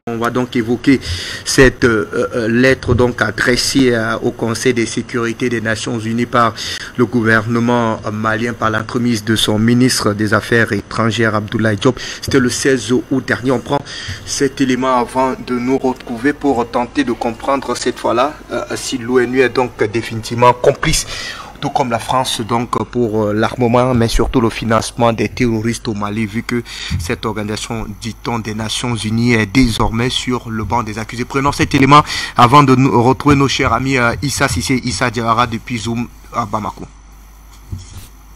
On va donc évoquer cette lettre donc adressée au Conseil de sécurité des Nations Unies par le gouvernement malien par l'entremise de son ministre des Affaires étrangères Abdoulaye Diop. C'était le 16 août dernier. On prend cet élément avant de nous retrouver pour tenter de comprendre cette fois-là si l'ONU est donc définitivement complice, tout comme la France donc pour l'armement, mais surtout le financement des terroristes au Mali, vu que cette organisation, dit-on, des Nations Unies est désormais sur le banc des accusés. Prenons cet élément avant de nous retrouver nos chers amis Issa Cissé, Issa Diawara depuis Zoom à Bamako.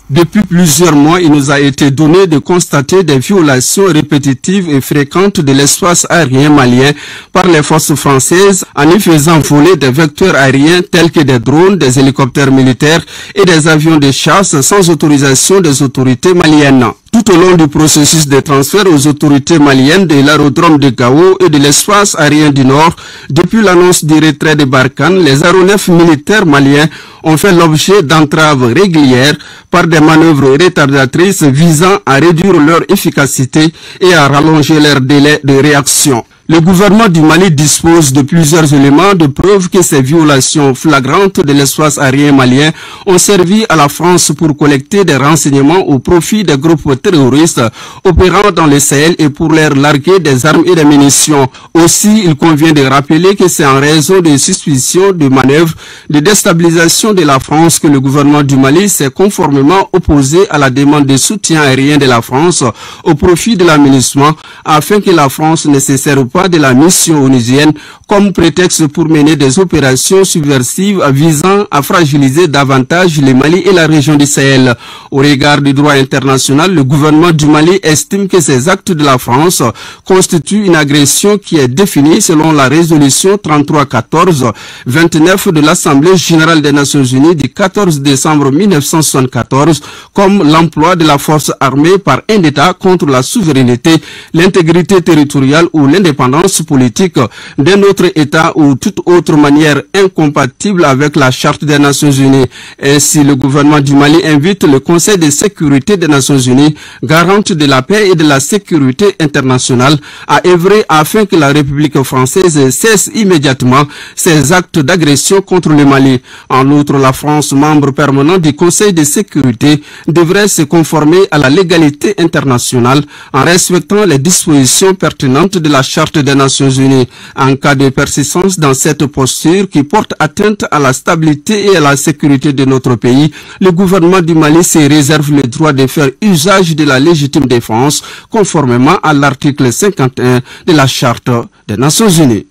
Depuis plusieurs mois, il nous a été donné de constater des violations répétitives et fréquentes de l'espace aérien malien par les forces françaises en y faisant voler des vecteurs aériens tels que des drones, des hélicoptères militaires et des avions de chasse sans autorisation des autorités maliennes. Tout au long du processus de transfert aux autorités maliennes de l'aérodrome de Gao et de l'espace aérien du Nord, depuis l'annonce du retrait de Barkhane, les aéronefs militaires maliens ont fait l'objet d'entraves régulières par des manœuvres retardatrices visant à réduire leur efficacité et à rallonger leur délai de réaction. Le gouvernement du Mali dispose de plusieurs éléments de preuve que ces violations flagrantes de l'espace aérien malien ont servi à la France pour collecter des renseignements au profit des groupes terroristes opérant dans le Sahel et pour leur larguer des armes et des munitions. Aussi, il convient de rappeler que c'est en raison de suspicions de manœuvres de déstabilisation de la France que le gouvernement du Mali s'est conformément opposé à la demande de soutien aérien de la France au profit de l'aménagement afin que la France ne se serve pas de la mission onusienne comme prétexte pour mener des opérations subversives visant à fragiliser davantage le Mali et la région du Sahel. Au regard du droit international, le gouvernement du Mali estime que ces actes de la France constituent une agression qui est définie selon la résolution 3314-29 de l'Assemblée générale des Nations Unies du 14 décembre 1974 comme l'emploi de la force armée par un État contre la souveraineté, l'intégrité territoriale ou l'indépendance politique d'un autre État ou toute autre manière incompatible avec la Charte des Nations Unies. Ainsi, le gouvernement du Mali invite le Conseil de sécurité des Nations Unies, garante de la paix et de la sécurité internationale, à œuvrer afin que la République française cesse immédiatement ses actes d'agression contre le Mali. En outre, la France, membre permanent du Conseil de sécurité, devrait se conformer à la légalité internationale en respectant les dispositions pertinentes de la Charte des Nations Unies. En cas de persistance dans cette posture qui porte atteinte à la stabilité et à la sécurité de notre pays, le gouvernement du Mali se réserve le droit de faire usage de la légitime défense conformément à l'article 51 de la Charte des Nations Unies.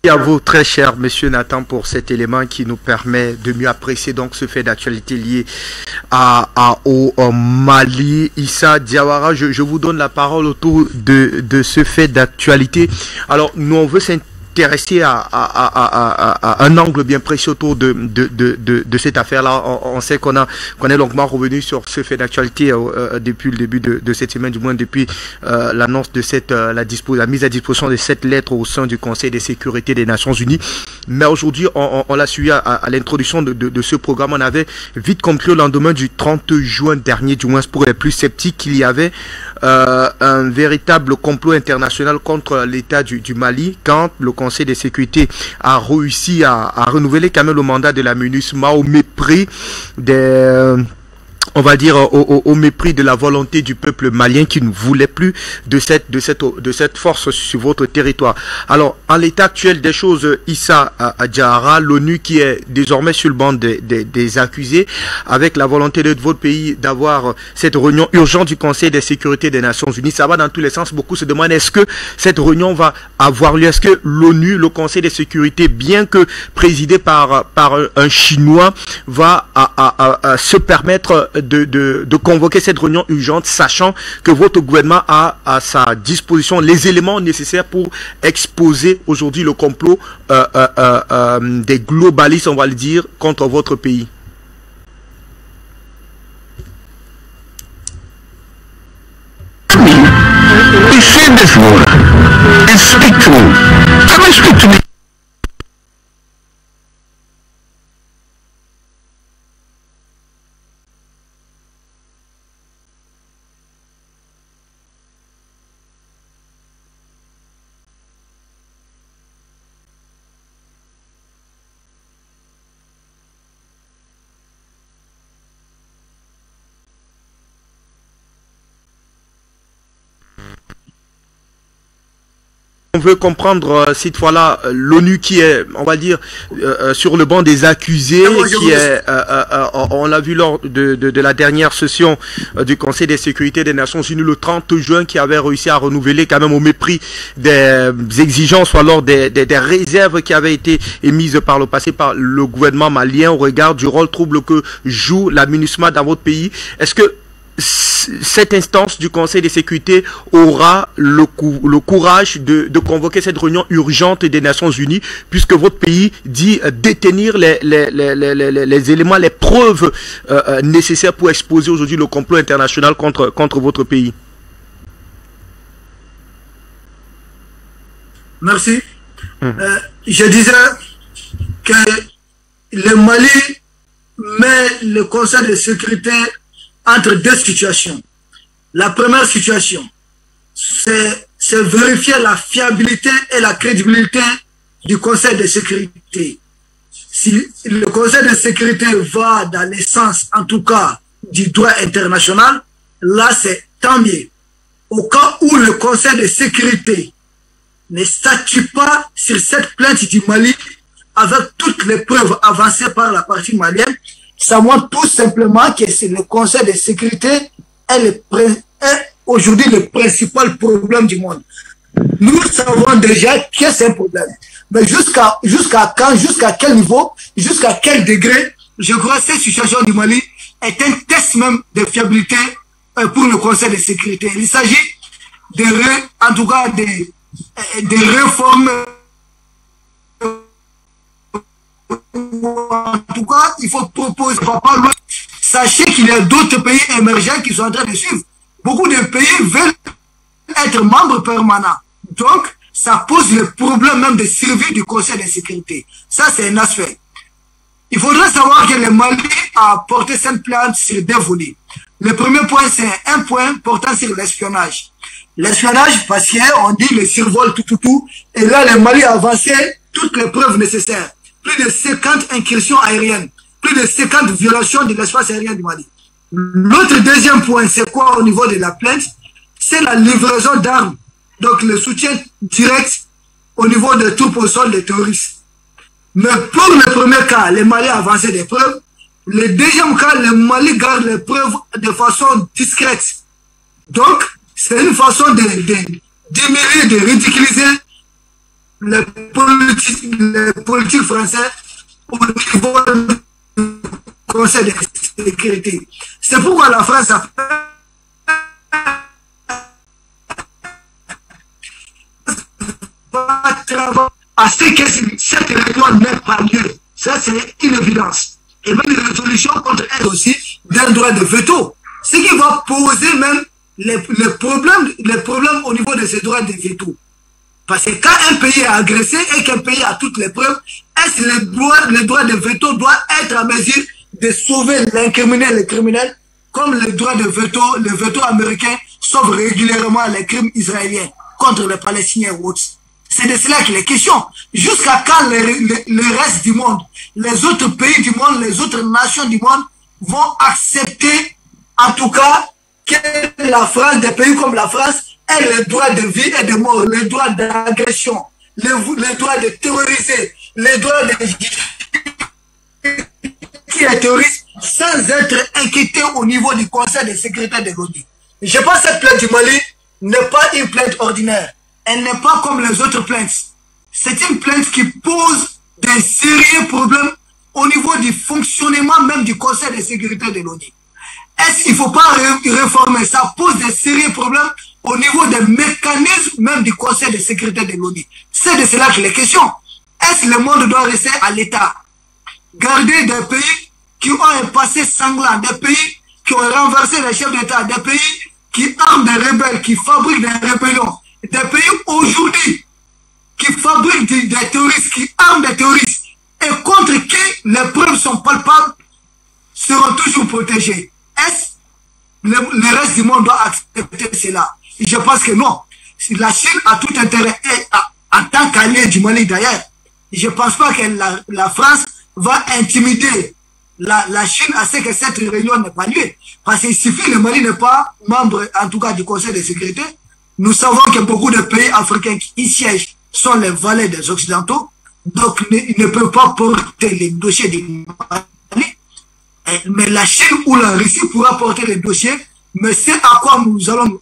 Merci à vous, très cher monsieur Nathan, pour cet élément qui nous permet de mieux apprécier donc ce fait d'actualité lié au Mali. Issa Diawara, je vous donne la parole autour de ce fait d'actualité. Alors, nous, on veut s'intéresser à un angle bien précis autour de cette affaire-là. On sait qu'on est longuement revenu sur ce fait d'actualité depuis le début de cette semaine, du moins depuis l'annonce de la mise à disposition de cette lettre au sein du Conseil de sécurité des Nations Unies. Mais aujourd'hui, on l'a suivi à l'introduction de ce programme. On avait vite compris au lendemain du 30 juin dernier, du moins pour les plus sceptiques, qu'il y avait un véritable complot international contre l'État du Mali quand le Conseil de sécurité a réussi à renouveler quand même le mandat de la MINUSMA au mépris des... on va dire au mépris de la volonté du peuple malien qui ne voulait plus de cette force sur votre territoire. Alors, en l'état actuel des choses, Issa Diawara, l'ONU qui est désormais sur le banc des accusés, avec la volonté de votre pays d'avoir cette réunion urgente du Conseil de sécurité des Nations Unies, ça va dans tous les sens. Beaucoup se demandent est-ce que cette réunion va avoir lieu, est-ce que l'ONU, le Conseil de sécurité, bien que présidé par un Chinois, va se permettre de convoquer cette réunion urgente, sachant que votre gouvernement a à sa disposition les éléments nécessaires pour exposer aujourd'hui le complot des globalistes, on va le dire, contre votre pays. On veut comprendre cette fois-là l'ONU qui est, on va dire, sur le banc des accusés, qui est, on l'a vu lors de la dernière session du Conseil de sécurité des Nations Unies le 30 juin, qui avait réussi à renouveler quand même au mépris des exigences ou alors des réserves qui avaient été émises par le passé par le gouvernement malien au regard du rôle trouble que joue la MINUSMA dans votre pays. Est-ce que cette instance du Conseil de sécurité aura le courage de convoquer cette réunion urgente des Nations Unies, puisque votre pays dit détenir les éléments, les preuves nécessaires pour exposer aujourd'hui le complot international contre votre pays? Merci. Je disais que le Mali met le Conseil de sécurité entre deux situations. La première situation, c'est vérifier la fiabilité et la crédibilité du Conseil de sécurité. Si le Conseil de sécurité va dans le sens, en tout cas, du droit international, là c'est tant mieux. Au cas où le Conseil de sécurité ne statue pas sur cette plainte du Mali avec toutes les preuves avancées par la partie malienne, ça montre tout simplement que c'est le Conseil de sécurité est aujourd'hui le principal problème du monde. Nous savons déjà que c'est un problème. Mais jusqu'à quand, jusqu'à quel niveau, jusqu'à quel degré, je crois que cette situation du Mali est un test même de fiabilité pour le Conseil de sécurité. Il s'agit en tout cas de réformes. En tout cas, il faut proposer. Sachez qu'il y a d'autres pays émergents qui sont en train de suivre. Beaucoup de pays veulent être membres permanents. Donc, ça pose le problème même de survie du Conseil de sécurité. Ça, c'est un aspect. Il faudrait savoir que le Mali a porté cette plainte sur deux volets. Le premier point, c'est un point portant sur l'espionnage. L'espionnage, parce qu'on dit le survol, tout. Et là, le Mali a avancé toutes les preuves nécessaires. Plus de 50 incursions aériennes, plus de 50 violations de l'espace aérien du Mali. L'autre deuxième point, c'est quoi au niveau de la plainte? C'est la livraison d'armes. Donc le soutien direct au niveau des troupes au sol des terroristes. Mais pour le premier cas, le Mali a avancé des preuves. Le deuxième cas, le Mali garde les preuves de façon discrète. Donc, c'est une façon de diminuer, de ridiculiser les politiques français au niveau du Conseil de sécurité. C'est pourquoi la France a à ce que cette réunion n'ait pas lieu. Ça, c'est une évidence. Et même une résolution contre elle aussi d'un droit de veto. Ce qui va poser même les problèmes au niveau de ces droits de veto. Parce que quand un pays est agressé et qu'un pays a toutes les preuves, est-ce que le droit de veto doit être en mesure de sauver l'incriminé, le criminel, comme le droit de veto, le veto américain sauve régulièrement les crimes israéliens contre les Palestiniens ou autres. C'est de cela qu'il est question. Jusqu'à quand le reste du monde, les autres pays du monde, les autres nations du monde vont accepter, en tout cas, que la France, des pays comme la France, ait le droit de vie et de mort, le droit d'agression, le droit de terroriser, le droit de qui est terroriste sans être inquiété au niveau du Conseil de sécurité de l'ONU. Je pense que cette plainte du Mali n'est pas une plainte ordinaire. Elle n'est pas comme les autres plaintes. C'est une plainte qui pose des sérieux problèmes au niveau du fonctionnement même du Conseil de sécurité de l'ONU. Est-ce qu'il ne faut pas réformer? Ça pose des sérieux problèmes au niveau des mécanismes même du Conseil de sécurité de l'ONU. C'est de cela qu'il est question. Est-ce que le monde doit rester à l'état? Garder des pays qui ont un passé sanglant, des pays qui ont renversé les chefs d'État, des pays qui arment des rebelles, qui fabriquent des rébellions, des pays aujourd'hui qui fabriquent des terroristes, qui arment des terroristes, et contre qui les preuves sont palpables, seront toujours protégés. Est-ce que le reste du monde doit accepter cela? Je pense que non. La Chine a tout intérêt, en tant qu'allié du Mali d'ailleurs, je ne pense pas que la France va intimider la Chine à ce que cette réunion n'ait pas lieu. Parce qu'il suffit, le Mali n'est pas membre, en tout cas, du Conseil de sécurité. Nous savons que beaucoup de pays africains qui y siègent sont les valets des Occidentaux, donc ils ne peuvent pas porter les dossiers du Mali. Mais la Chine ou la Russie pourra porter les dossiers, mais c'est à quoi nous allons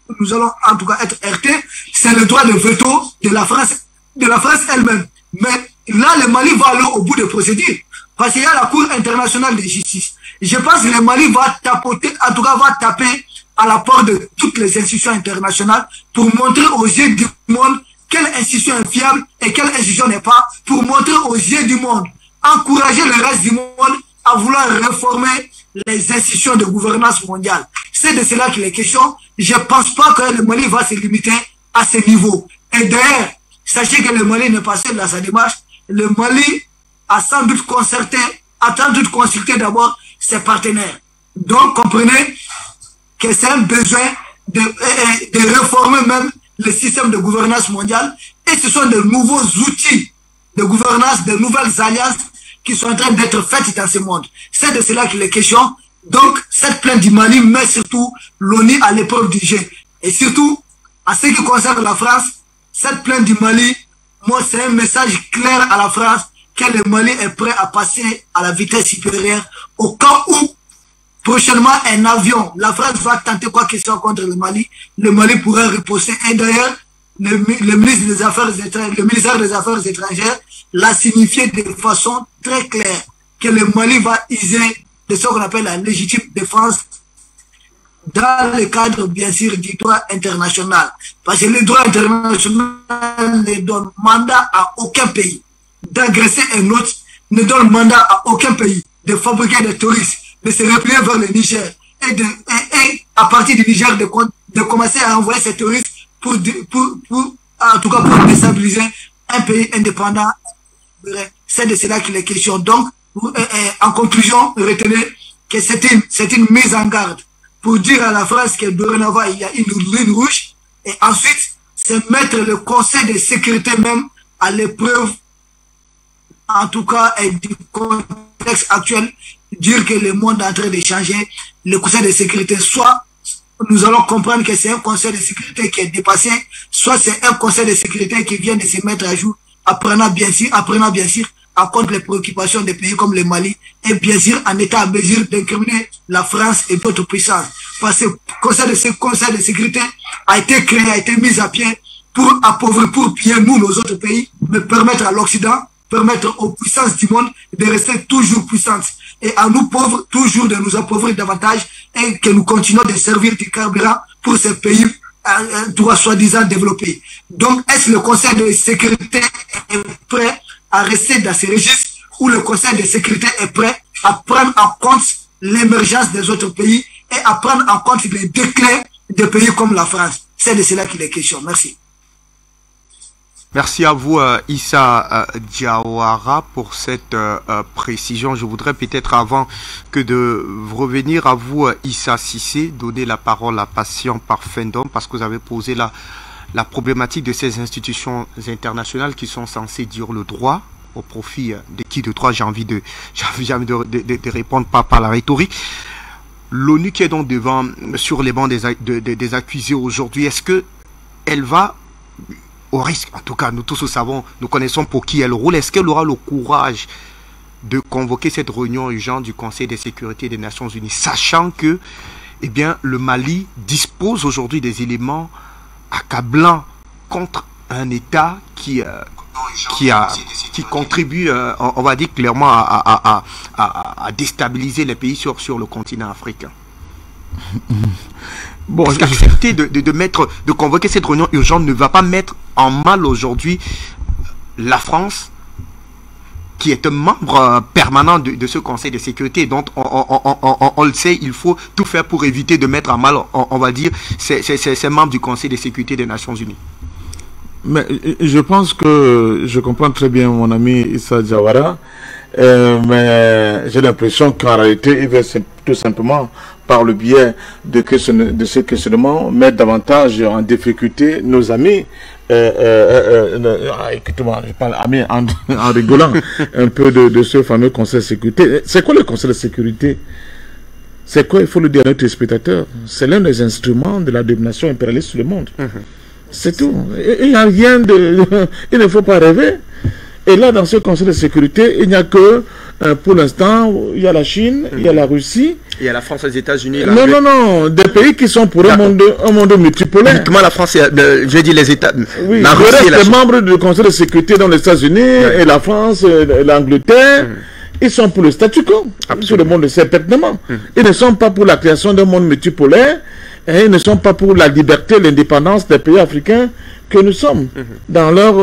en tout cas être heurtés, c'est le droit de veto de la France elle-même. Mais là, le Mali va aller au bout des procédures, parce qu'il y a la Cour internationale de justice. Je pense que le Mali va tapoter, en tout cas va taper à la porte de toutes les institutions internationales pour montrer aux yeux du monde quelle institution est fiable et quelle institution n'est pas, pour montrer aux yeux du monde, encourager le reste du monde à vouloir réformer les institutions de gouvernance mondiale. C'est de cela qu'il est question. Je ne pense pas que le Mali va se limiter à ce niveau. Et d'ailleurs, sachez que le Mali n'est pas seul dans sa démarche. Le Mali a sans doute consulté d'abord ses partenaires. Donc, comprenez que c'est un besoin de réformer même le système de gouvernance mondiale. Et ce sont de nouveaux outils de gouvernance, de nouvelles alliances qui sont en train d'être faites dans ce monde. C'est de cela qu'il est question. Donc, cette plainte du Mali met surtout l'ONU à l'épreuve du jeu. Et surtout, en ce qui concerne la France, cette plainte du Mali, moi, c'est un message clair à la France que le Mali est prêt à passer à la vitesse supérieure au cas où, prochainement, un avion, la France va tenter quoi que ce soit contre le Mali pourrait riposter. Et d'ailleurs, le ministre des Affaires étrangères, le ministère des Affaires étrangères l'a signifié de façon très claire que le Mali va user de ce qu'on appelle la légitime défense dans le cadre, bien sûr, du droit international. Parce que le droit international ne donne mandat à aucun pays d'agresser un autre, ne donne mandat à aucun pays de fabriquer des terroristes, de se replier vers le Niger et à partir du Niger de commencer à envoyer ces terroristes pour en tout cas pour déstabiliser un pays indépendant. C'est de cela qu'il est question. Donc, en conclusion, retenez que c'est une mise en garde pour dire à la France que dorénavant il y a une ligne rouge, et ensuite c'est mettre le Conseil de sécurité même à l'épreuve, en tout cas du contexte actuel, dire que le monde est en train de changer. Le Conseil de sécurité, soit nous allons comprendre que c'est un Conseil de sécurité qui est dépassé, soit c'est un Conseil de sécurité qui vient de se mettre à jour, apprenant bien sûr à compte les préoccupations des pays comme le Mali, et bien sûr en état à mesure d'incriminer la France et d'autres puissances. Parce que ce Conseil de sécurité a été créé, a été mis à pied pour appauvrir, pour piller nous, nos autres pays, mais permettre à l'Occident, permettre aux puissances du monde de rester toujours puissantes. Et à nous pauvres, toujours de nous appauvrir davantage, et que nous continuons de servir du carburant pour ces pays soi-disant développés. Donc, est-ce le Conseil de sécurité est prêt à rester dans ces registres où le Conseil de sécurité est prêt à prendre en compte l'émergence des autres pays et à prendre en compte les déclins de pays comme la France? C'est de cela qu'il est question. Merci. Merci à vous, Issa Diawara, pour cette précision. Je voudrais peut-être, avant que de revenir à vous, Issa Cissé, donner la parole à Patient Parfendom, parce que vous avez posé la problématique de ces institutions internationales qui sont censées dire le droit au profit de qui de droit. J'ai envie de répondre par la rhétorique. L'ONU qui est donc devant, sur les bancs des accusés aujourd'hui, est-ce que elle va, au risque, en tout cas nous tous le savons, nous connaissons pour qui elle roule, est-ce qu'elle aura le courage de convoquer cette réunion urgente du Conseil de sécurité des Nations Unies, sachant que eh bien, le Mali dispose aujourd'hui des éléments accablants contre un État qui contribue, on va dire clairement, à déstabiliser les pays sur le continent africain? Bon, parce qu'accepter de convoquer cette réunion urgente ne va pas mettre en mal aujourd'hui la France, qui est un membre permanent de ce Conseil de sécurité. Donc, on le sait, il faut tout faire pour éviter de mettre en mal, on va dire, ces membres du Conseil de sécurité des Nations Unies. Mais je pense que je comprends très bien mon ami Issa Diawara, mais j'ai l'impression qu'en réalité, il veut tout simplement, par le biais de ce questionnement, mettre davantage en difficulté nos amis. Écoutez-moi, je parle amis en rigolant un peu de ce fameux Conseil de sécurité. C'est quoi le Conseil de sécurité? C'est quoi, il faut le dire à notre spectateur? C'est l'un des instruments de la domination impérialiste sur le monde. C'est tout. Il n'y a rien de... Il ne faut pas rêver. Et là, dans ce Conseil de sécurité, il n'y a que, pour l'instant, il y a la Chine, il y a la Russie. Il y a la France, les États-Unis. Non. Des pays qui sont pour un monde multipolaire. Uniquement la France, je dis les États. Oui, la Russie, les membres du Conseil de sécurité dans les États-Unis et la France, l'Angleterre, ils sont pour le statu quo. Tout le monde le sait pertinemment. Ils ne sont pas pour la création d'un monde multipolaire et ils ne sont pas pour la liberté et l'indépendance des pays africains que nous sommes dans leur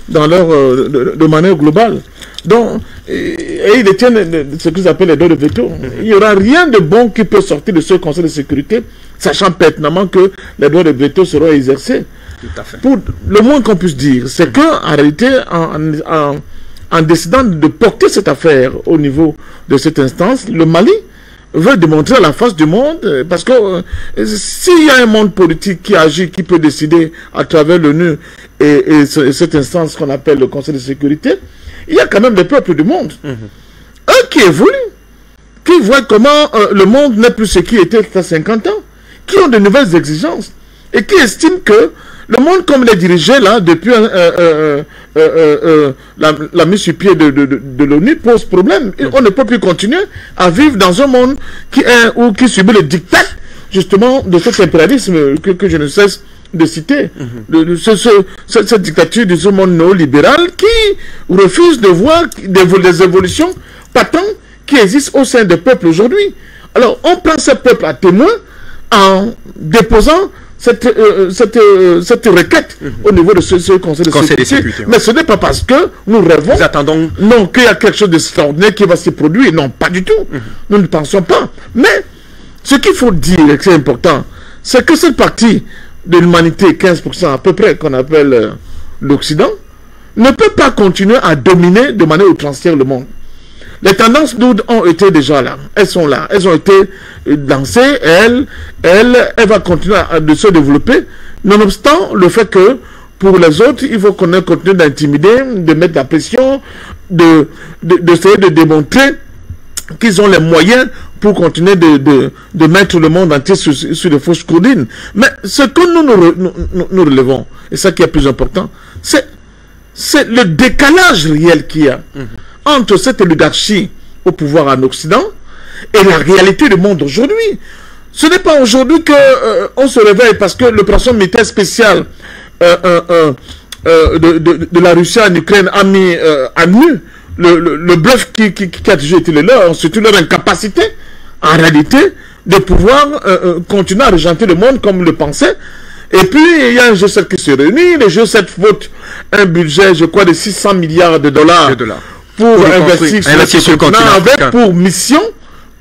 de manière globale. Donc, et ils détiennent ce qu'ils appellent les droits de veto. Il n'y aura rien de bon qui peut sortir de ce Conseil de sécurité, sachant pertinemment que les droits de veto seront exercés. Tout à fait. Pour le moins qu'on puisse dire, c'est qu'en réalité, en décidant de porter cette affaire au niveau de cette instance, le Mali veut démontrer à la face du monde, parce que s'il y a un monde politique qui agit, qui peut décider à travers l'ONU et cette instance qu'on appelle le Conseil de sécurité, il y a quand même des peuples du monde, eux qui évoluent, qui voient comment le monde n'est plus ce qui était il y a 50 ans, qui ont de nouvelles exigences, et qui estiment que le monde comme il est dirigé là, depuis la mise sur pied de l'ONU pose problème. On ne peut plus continuer à vivre dans un monde qui subit le diktat justement de cet impérialisme que je ne cesse de citer. Cette dictature de ce monde néolibéral qui refuse de voir des évolutions patentes qui existent au sein des peuples aujourd'hui. Alors on prend ces peuples à témoin en déposant cette requête au niveau de ce Conseil de sécurité. Mais ce n'est pas parce que nous rêvons non, qu'il y a quelque chose d'extraordinaire qui va se produire. Non, pas du tout. Nous ne pensons pas. Mais ce qu'il faut dire, et c'est important, c'est que cette partie de l'humanité, 15% à peu près, qu'on appelle l'Occident, ne peut pas continuer à dominer de manière outrancière le monde. Les tendances lourdes ont été déjà là. Elles sont là. Elles ont été lancées. Elle va continuer de se développer. Nonobstant le fait que pour les autres, il faut qu'on continue d'intimider, de mettre la pression, d'essayer de démontrer qu'ils ont les moyens pour continuer de mettre le monde entier sur de fausses coordines. Mais ce que nous relevons, et ça qui est plus important, c'est le décalage réel qu'il y a entre cette oligarchie au pouvoir en Occident et la réalité du monde aujourd'hui. Ce n'est pas aujourd'hui qu'on se réveille parce que l'opération militaire spéciale de la Russie en Ukraine a mis à nu le bluff qui a toujours été le leur, surtout leur incapacité en réalité de pouvoir continuer à régenter le monde comme le pensait. Et puis, il y a un G7 qui se réunit. Le G7 vote un budget, je crois, de 600 milliards de dollars pour investir sur le continent avec pour mission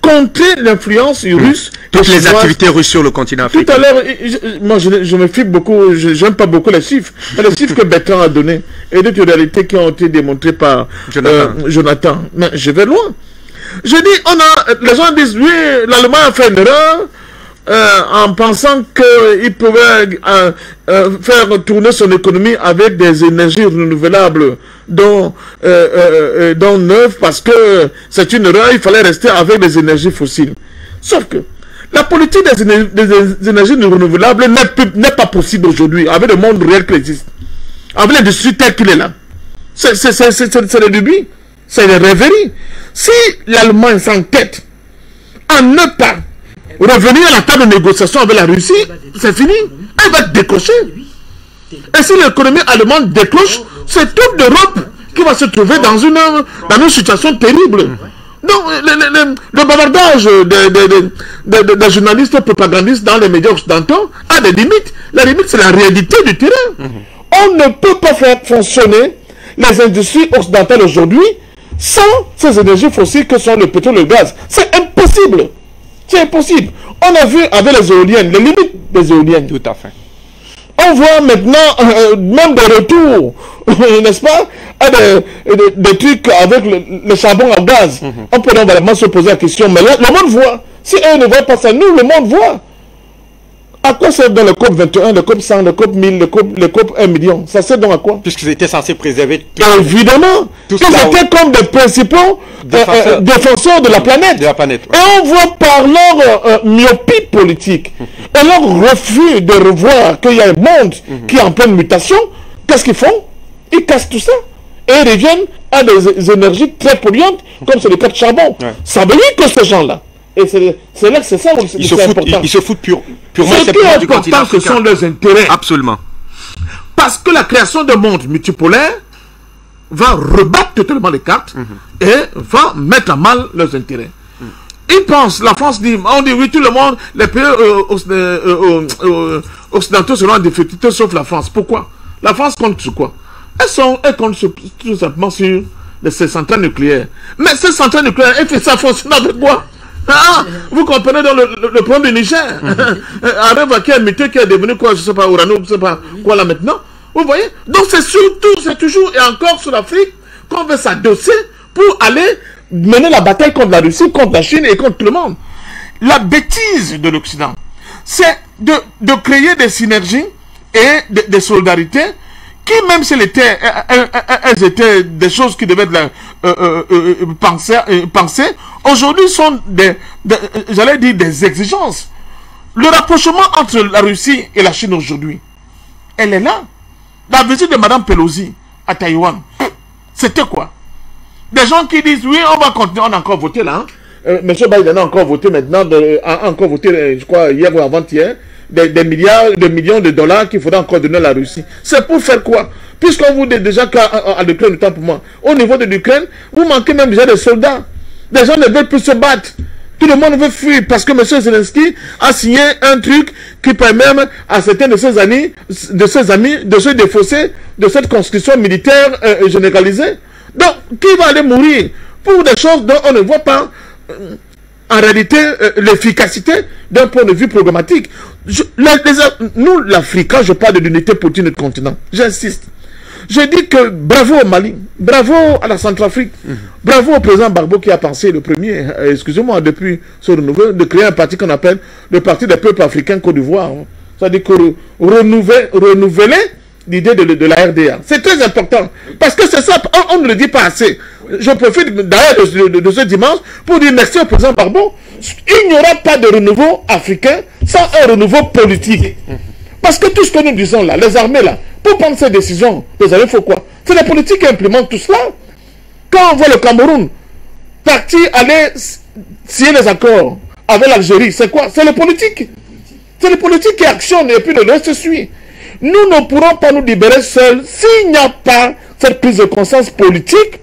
contrer l'influence russe. Toutes les activités russes sur le continent africain. Tout à l'heure, moi je me fie beaucoup, j'aime pas beaucoup les chiffres. Mais les chiffres que Bertrand a donnés et d'autres réalités qui ont été démontrées par Jonathan. Mais je vais loin. Je dis, les gens disent, oui, l'Allemagne a fait une erreur en pensant qu'il pouvait faire tourner son économie avec des énergies renouvelables dont neuves, parce que c'est une erreur, il fallait rester avec des énergies fossiles. Sauf que la politique des énergies renouvelables n'est pas possible aujourd'hui avec le monde réel qui existe, avec l'industrie telle qu'il est là. C'est des lubies, c'est des rêveries. Si l'Allemagne s'entête à ne pas revenir à la table de négociation avec la Russie, c'est fini. Elle va décrocher. Et si l'économie allemande décroche, c'est toute l'Europe qui va se trouver dans une situation terrible. Donc, le bavardage des journalistes propagandistes dans les médias occidentaux a des limites. La limite, c'est la réalité du terrain. On ne peut pas faire fonctionner les industries occidentales aujourd'hui sans ces énergies fossiles que sont le pétrole et le gaz. C'est impossible. C'est impossible. On a vu avec les éoliennes, les limites des éoliennes. Tout à fait. On voit maintenant même des retours, n'est-ce pas, à des trucs avec le charbon à gaz. On peut donc vraiment se poser la question, mais le monde voit. Si eux ne voient pas ça, nous, le monde voit. À quoi sert dans le COP 21, le COP 100, le COP 1000, le COP 1 million? Ça sert donc à quoi? Puisqu'ils étaient censés préserver évidemment, qu'ils étaient comme des principaux défenseurs de la planète. Ouais. Et on voit par leur myopie politique et leur refus de revoir qu'il y a un monde qui est en pleine mutation, qu'est-ce qu'ils font? Ils cassent tout ça. Et ils reviennent à des énergies très polluantes, comme c'est le cas de charbon. Ouais. Ça veut dire que ces gens-là, et c'est là que c'est ça où c'est important. Ils se foutent purement ce qui est important, ce sont leurs intérêts. Absolument. Parce que la création d'un monde multipolaire va rebattre totalement les cartes et va mettre à mal leurs intérêts. Ils pensent, la France dit, on dit oui, tout le monde, les pays occidentaux seront en difficulté sauf la France. Pourquoi? La France compte sur quoi? Elle compte tout simplement sur ces centrales nucléaires. Mais ces centrales nucléaires, ça fonctionne avec quoi? Ah, vous comprenez dans le problème du Niger. Areva qui est muté, qui est devenu quoi, je sais pas, Urano, je sais pas quoi là maintenant. Vous voyez? Donc c'est surtout, c'est toujours et encore sur l'Afrique qu'on veut s'adosser pour aller mener la bataille contre la Russie, contre la Chine et contre tout le monde. La bêtise de l'Occident, c'est de créer des synergies et des solidarités qui, même si elles étaient des choses qui devaient être pensées, aujourd'hui sont j'allais dire des exigences. Le rapprochement entre la Russie et la Chine aujourd'hui, elle est là. La visite de Mme Pelosi à Taïwan, c'était quoi? Des gens qui disent, oui, on va continuer, on a encore voté là. M. Biden a encore voté maintenant, a encore voté, je crois, hier ou avant-hier, des millions de dollars qu'il faudra encore donner à la Russie. C'est pour faire quoi? Puisqu'on vous dit déjà qu'à l'Ukraine, le temps pour moi, au niveau de l'Ukraine, vous manquez même déjà de soldats. Les gens ne veulent plus se battre. Tout le monde veut fuir parce que M. Zelensky a signé un truc qui permet même à certains de ses amis de se défausser de cette construction militaire généralisée. Donc, qui va aller mourir pour des choses dont on ne voit pas en réalité l'efficacité d'un point de vue programmatique? Nous, l'Afrique, quand je parle de l'unité politique de notre continent, j'insiste. Je dis que bravo au Mali, bravo à la Centrafrique, bravo au président Gbagbo qui a pensé le premier, excusez-moi, depuis ce renouveau, de créer un parti qu'on appelle le Parti des peuples africains Côte d'Ivoire. C'est-à-dire que renouveler l'idée de la RDA. C'est très important, parce que c'est ça, on ne le dit pas assez. Je profite d'ailleurs de ce dimanche pour dire merci au président Gbagbo. Il n'y aura pas de renouveau africain sans un renouveau politique. Parce que tout ce que nous disons là, les armées là, pour prendre ces décisions, les armées, il faut quoi? C'est la politique qui implémente tout cela. Quand on voit le Cameroun partir aller signer les accords avec l'Algérie, c'est quoi? C'est le politique. C'est le politique qui actionne et puis le reste suit. Nous ne pourrons pas nous libérer seuls s'il n'y a pas cette prise de conscience politique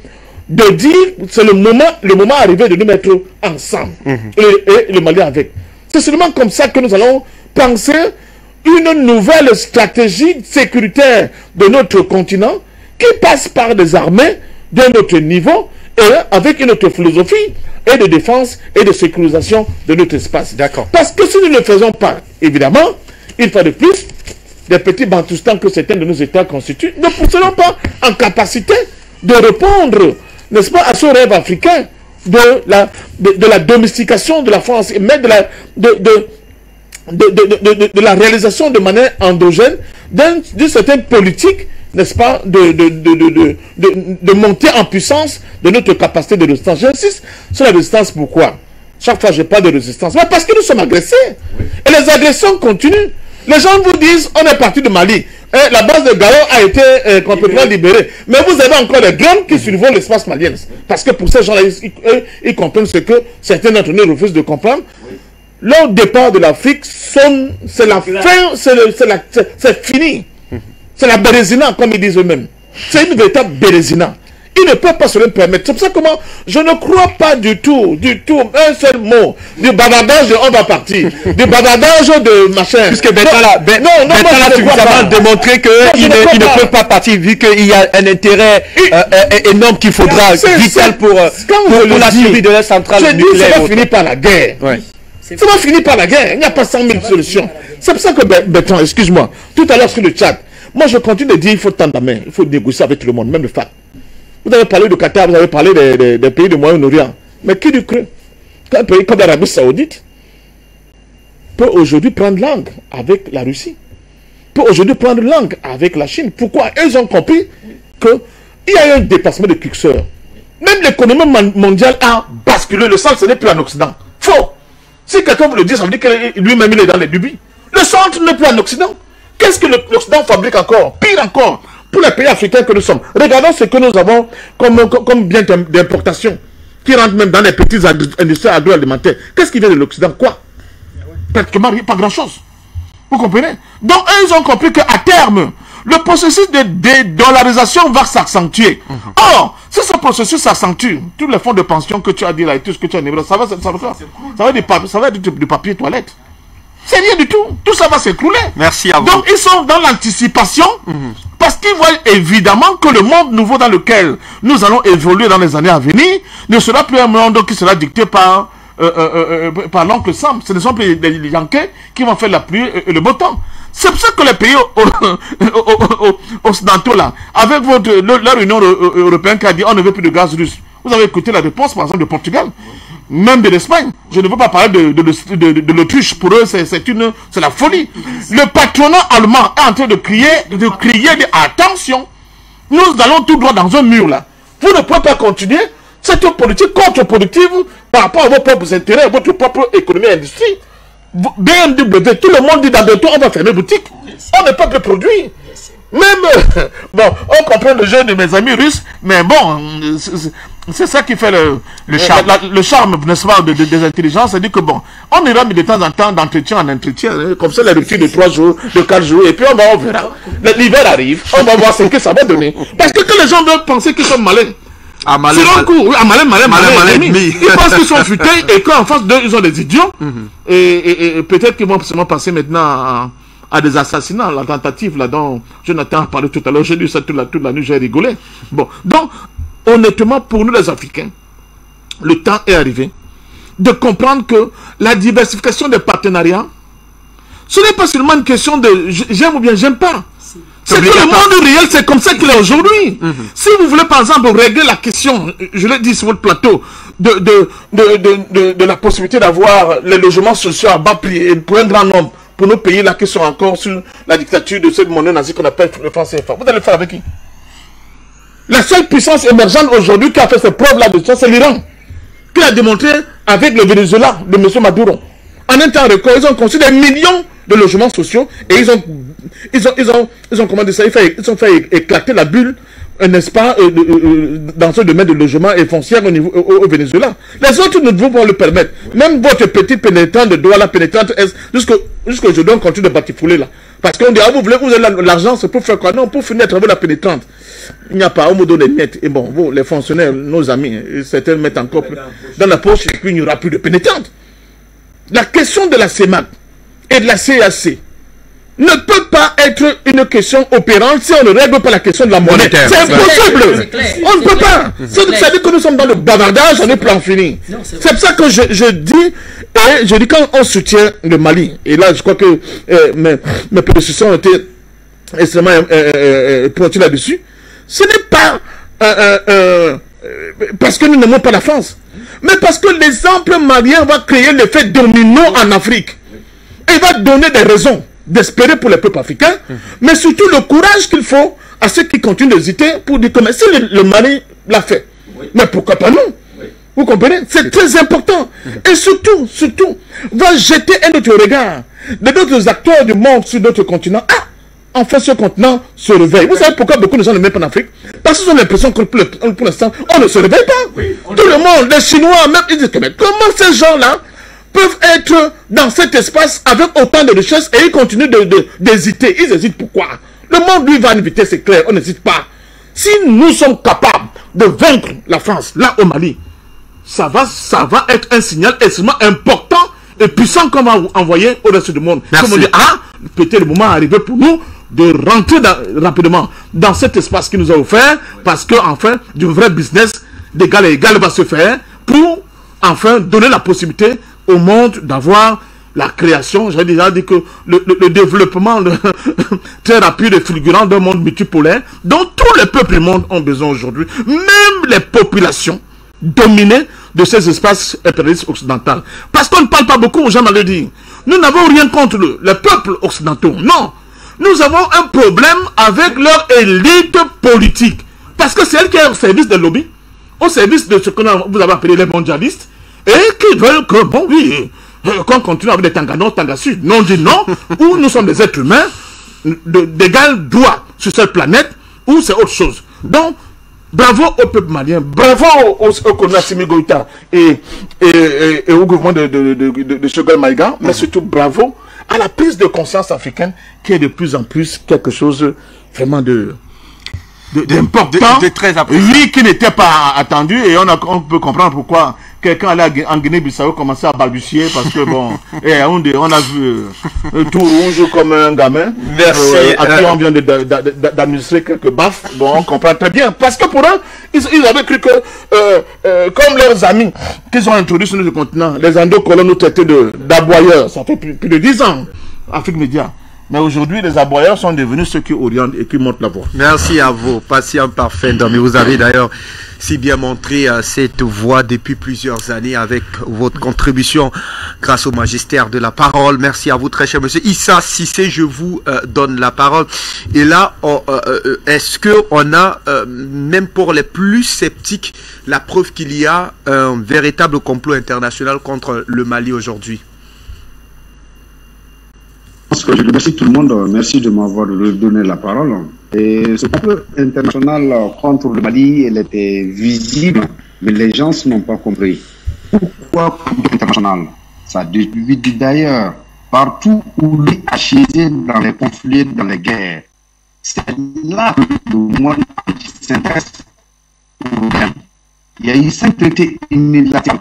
de dire c'est le moment arrivé de nous mettre ensemble et le Mali avec. C'est seulement comme ça que nous allons penser une nouvelle stratégie sécuritaire de notre continent qui passe par des armées d'un autre niveau et avec une autre philosophie et de défense et de sécurisation de notre espace. D'accord. Parce que si nous ne le faisons pas, évidemment, il faut de plus des petits bantoustans que certains de nos États constituent, ne seront pas en capacité de répondre, n'est-ce pas, à ce rêve africain de la domestication de la France, mais de la réalisation de manière endogène d'une certaine politique, n'est-ce pas, de monter en puissance de notre capacité de résistance. J'insiste sur la résistance, pourquoi? Chaque fois je parle de résistance, mais parce que nous sommes agressés. Et les agressions continuent. Les gens vous disent, on est parti de Mali. La base de Gao a été complètement libérée. Mais vous avez encore des drones qui survolent l'espace malien. Parce que pour ces gens-là, ils comprennent ce que certains d'entre nous refusent de comprendre. Leur départ de l'Afrique, c'est la fin, c'est fini. C'est la bérésina, comme ils disent eux-mêmes. C'est une véritable bérésina. Ils ne peuvent pas se le permettre. C'est pour ça que moi, je ne crois pas du tout, un seul mot, du bavardage, on va partir, du bavardage de machin. Puisque Bentala a suffisamment démontré qu'il ne peut pas partir, vu qu'il y a un intérêt énorme qu'il faudra, vital pour la survie de la centrale nucléaire. Ça va finir par la guerre. Ouais. Ça va finir par la guerre. Il n'y a pas 100 000 solutions. C'est pour ça que, Bertrand, excuse-moi, tout à l'heure sur le Tchad, moi je continue de dire qu'il faut tendre la main, il faut négocier avec tout le monde, même le FAC. Vous avez parlé du Qatar, vous avez parlé des pays du Moyen-Orient. Mais qui du creux? Un pays comme l'Arabie Saoudite peut aujourd'hui prendre langue avec la Russie, peut aujourd'hui prendre langue avec la Chine. Pourquoi? Ils ont compris qu'il y a eu un dépassement de curseur. Même l'économie mondiale a basculé. Le centre, ce n'est plus en Occident. Faux. Si quelqu'un vous le dit, ça veut dire que lui-même, il est dans les lubies. Le centre n'est plus en Occident. Qu'est-ce que l'Occident fabrique encore? Pire encore, pour les pays africains que nous sommes. Regardons ce que nous avons comme bien d'importation, qui rentre même dans les petites industries agroalimentaires. Qu'est-ce qui vient de l'Occident? Quoi? Pratiquement pas grand-chose. Vous comprenez? Donc, ils ont compris qu'à terme, le processus de dédollarisation va s'accentuer. Or, si ce processus s'accentue, tous les fonds de pension que tu as dit là et tout ce que tu as dit, ça va être du papier toilette. C'est rien du tout. Tout ça va s'écrouler. Merci à vous. Donc, ils sont dans l'anticipation parce qu'ils voient évidemment que le monde nouveau dans lequel nous allons évoluer dans les années à venir ne sera plus un monde qui sera dicté par l'oncle Sam. Ce ne sont plus les Yankais qui vont faire la pluie et le beau temps. C'est pour ça que les pays occidentaux là, avec leur Union européenne qui a dit on ne veut plus de gaz russe. Vous avez écouté la réponse par exemple de Portugal, même de l'Espagne. Je ne veux pas parler de l'Autriche. Pour eux, c'est la folie. Le patronat allemand est en train de crier attention, nous allons tout droit dans un mur là. Vous ne pouvez pas continuer cette politique contre-productive par rapport à vos propres intérêts, à votre propre économie et industrie. BMW, tout le monde dit dans deux temps, on va fermer boutique. On ne peut plus produire. Même, bon, on comprend le jeu de mes amis russes, mais bon, c'est ça qui fait le charme, n'est-ce pas, des intelligences. C'est-à-dire que bon, on ira de temps en temps d'entretien en entretien, hein, comme ça, les ruptures de 3 jours, de 4 jours, et puis on verra. L'hiver arrive, on va voir ce que ça va donner. Parce que quand les gens veulent penser qu'ils sont malins, malin. Ils pensent qu'ils sont futés et qu'en face d'eux, ils ont des idiots. Et peut-être qu'ils vont seulement passer maintenant à des assassinats, la tentative là dont Jonathan a parlé tout à l'heure. J'ai lu ça toute la nuit, j'ai rigolé. Bon, donc, honnêtement, pour nous les Africains, le temps est arrivé de comprendre que la diversification des partenariats, ce n'est pas seulement une question de j'aime ou bien j'aime pas. C'est que le monde réel, c'est comme ça qu'il est aujourd'hui. Si vous voulez, par exemple, régler la question, je l'ai dit sur votre plateau, de la possibilité d'avoir les logements sociaux à bas prix pour un grand nombre, pour nos pays là qui sont encore sur la dictature de cette monnaie nazie qu'on appelle le franc CFA, vous allez le faire avec qui? La seule puissance émergente aujourd'hui qui a fait ses preuves là-dessus, c'est l'Iran, qui a démontré avec le Venezuela de M. Maduro. En un temps record, ils ont construit des millions de logements sociaux et ils ont comment dire ça, ils ont fait éclater la bulle, n'est-ce pas, dans ce domaine de logement et foncière au Venezuela. Les autres ne vont pas le permettre. Même votre petite pénétrante de Douala, pénétrante Est, jusqu'aujourd'hui on continue de batifouler là. Parce qu'on dit, ah, vous avez l'argent, c'est pour faire quoi? Non, pour finir à travers la pénétrante. Il n'y a pas, on me donne des miettes. Et bon, vous, les fonctionnaires, nos amis, certains mettent encore dans la poche et puis il n'y aura plus de pénétrante. La question de la CEMAC et de la CAC ne peut pas être une question opérante si on ne règle pas la question de la monnaie. C'est impossible. On ne peut pas. C'est-à-dire que nous sommes dans le bavardage, on est plus en fini. C'est pour ça que je dis quand on soutient le Mali, et là je crois que mes prédécesseurs ont été extrêmement pointus là-dessus, ce n'est pas parce que nous n'aimons pas la France, mais parce que l'exemple malien va créer l'effet domino en Afrique. Et il va donner des raisons d'espérer pour les peuples africains, mais surtout le courage qu'il faut à ceux qui continuent d'hésiter pour dire que si le Mali l'a fait, mais pourquoi pas nous? Vous comprenez? C'est très important. Et surtout, va jeter un autre regard de d'autres acteurs du monde sur d'autres continents. Ah! Enfin, ce continent se réveille. Vous savez pourquoi beaucoup de gens ne mettent pas en Afrique? Parce qu'ils ont l'impression que pour l'instant, on ne se réveille pas. Tout le monde, les Chinois, même, ils disent que mais comment ces gens-là peuvent être dans cet espace avec autant de richesses et ils continuent d'hésiter. Ils hésitent pourquoi? Le monde, lui, va à une vitesse, c'est clair, on n'hésite pas. Si nous sommes capables de vaincre la France, là au Mali, ça va être un signal extrêmement important et puissant qu'on va envoyer au reste du monde. Comme on dit, ah, peut-être le moment est arrivé pour nous de rentrer rapidement dans cet espace qui nous a offert, parce que enfin, du vrai business d'égal à égal va se faire pour enfin donner la possibilité au monde d'avoir la création, j'ai déjà dit que le développement très rapide et fulgurant d'un monde multipolaire dont tous les peuples du monde ont besoin aujourd'hui, même les populations dominées de ces espaces impérialistes occidentaux. Parce qu'on ne parle pas beaucoup, j'aime à le dire. Nous n'avons rien contre les peuples occidentaux. Non. Nous avons un problème avec leur élite politique. Parce que c'est elle qui est au service des lobbies, au service de ce que vous avez appelé les mondialistes, et qui veulent que, bon oui, qu'on continue avec des Tanga Nord, Tanga Sud. Non, on dit non, ou nous sommes des êtres humains d'égal droit sur cette planète, ou c'est autre chose. Donc, bravo au peuple malien, bravo au colonel Assimi Goïta et au gouvernement de Choguel Maïga, mais surtout bravo à la prise de conscience africaine qui est de plus en plus quelque chose vraiment d'important, de très apprécié. Oui, qui n'était pas attendu, et on peut comprendre pourquoi quelqu'un allait en Guinée-Bissau commencer à balbutier, parce que bon, on a vu tout rouge comme un gamin. Merci. À qui on vient d'administrer quelques baffes. Bon, on comprend très bien, parce que pour eux, ils avaient cru que, comme leurs amis qu'ils ont introduits sur notre continent, les endocolons nous traitaient d'aboyeurs. Ça fait plus de 10 ans, Afrique Média. Mais aujourd'hui, les aboyeurs sont devenus ceux qui orientent et qui montent la voie. Merci à vous, patient parfait. Mais vous avez d'ailleurs si bien montré cette voie depuis plusieurs années avec votre contribution grâce au magistère de la parole. Merci à vous, très cher monsieur Issa Cissé. Je vous donne la parole. Et là, est-ce qu'on a, même pour les plus sceptiques, la preuve qu'il y a un véritable complot international contre le Mali aujourd'hui? Je remercie tout le monde, merci de m'avoir donné la parole. Et ce complot international contre le Mali, elle était visible, mais les gens n'ont pas compris. Pourquoi complot international? Ça divise d'ailleurs partout où il est acheté dans les conflits, dans les guerres. C'est là que le monde s'intéresse au problème. Il y a eu 5 traités unilatéraux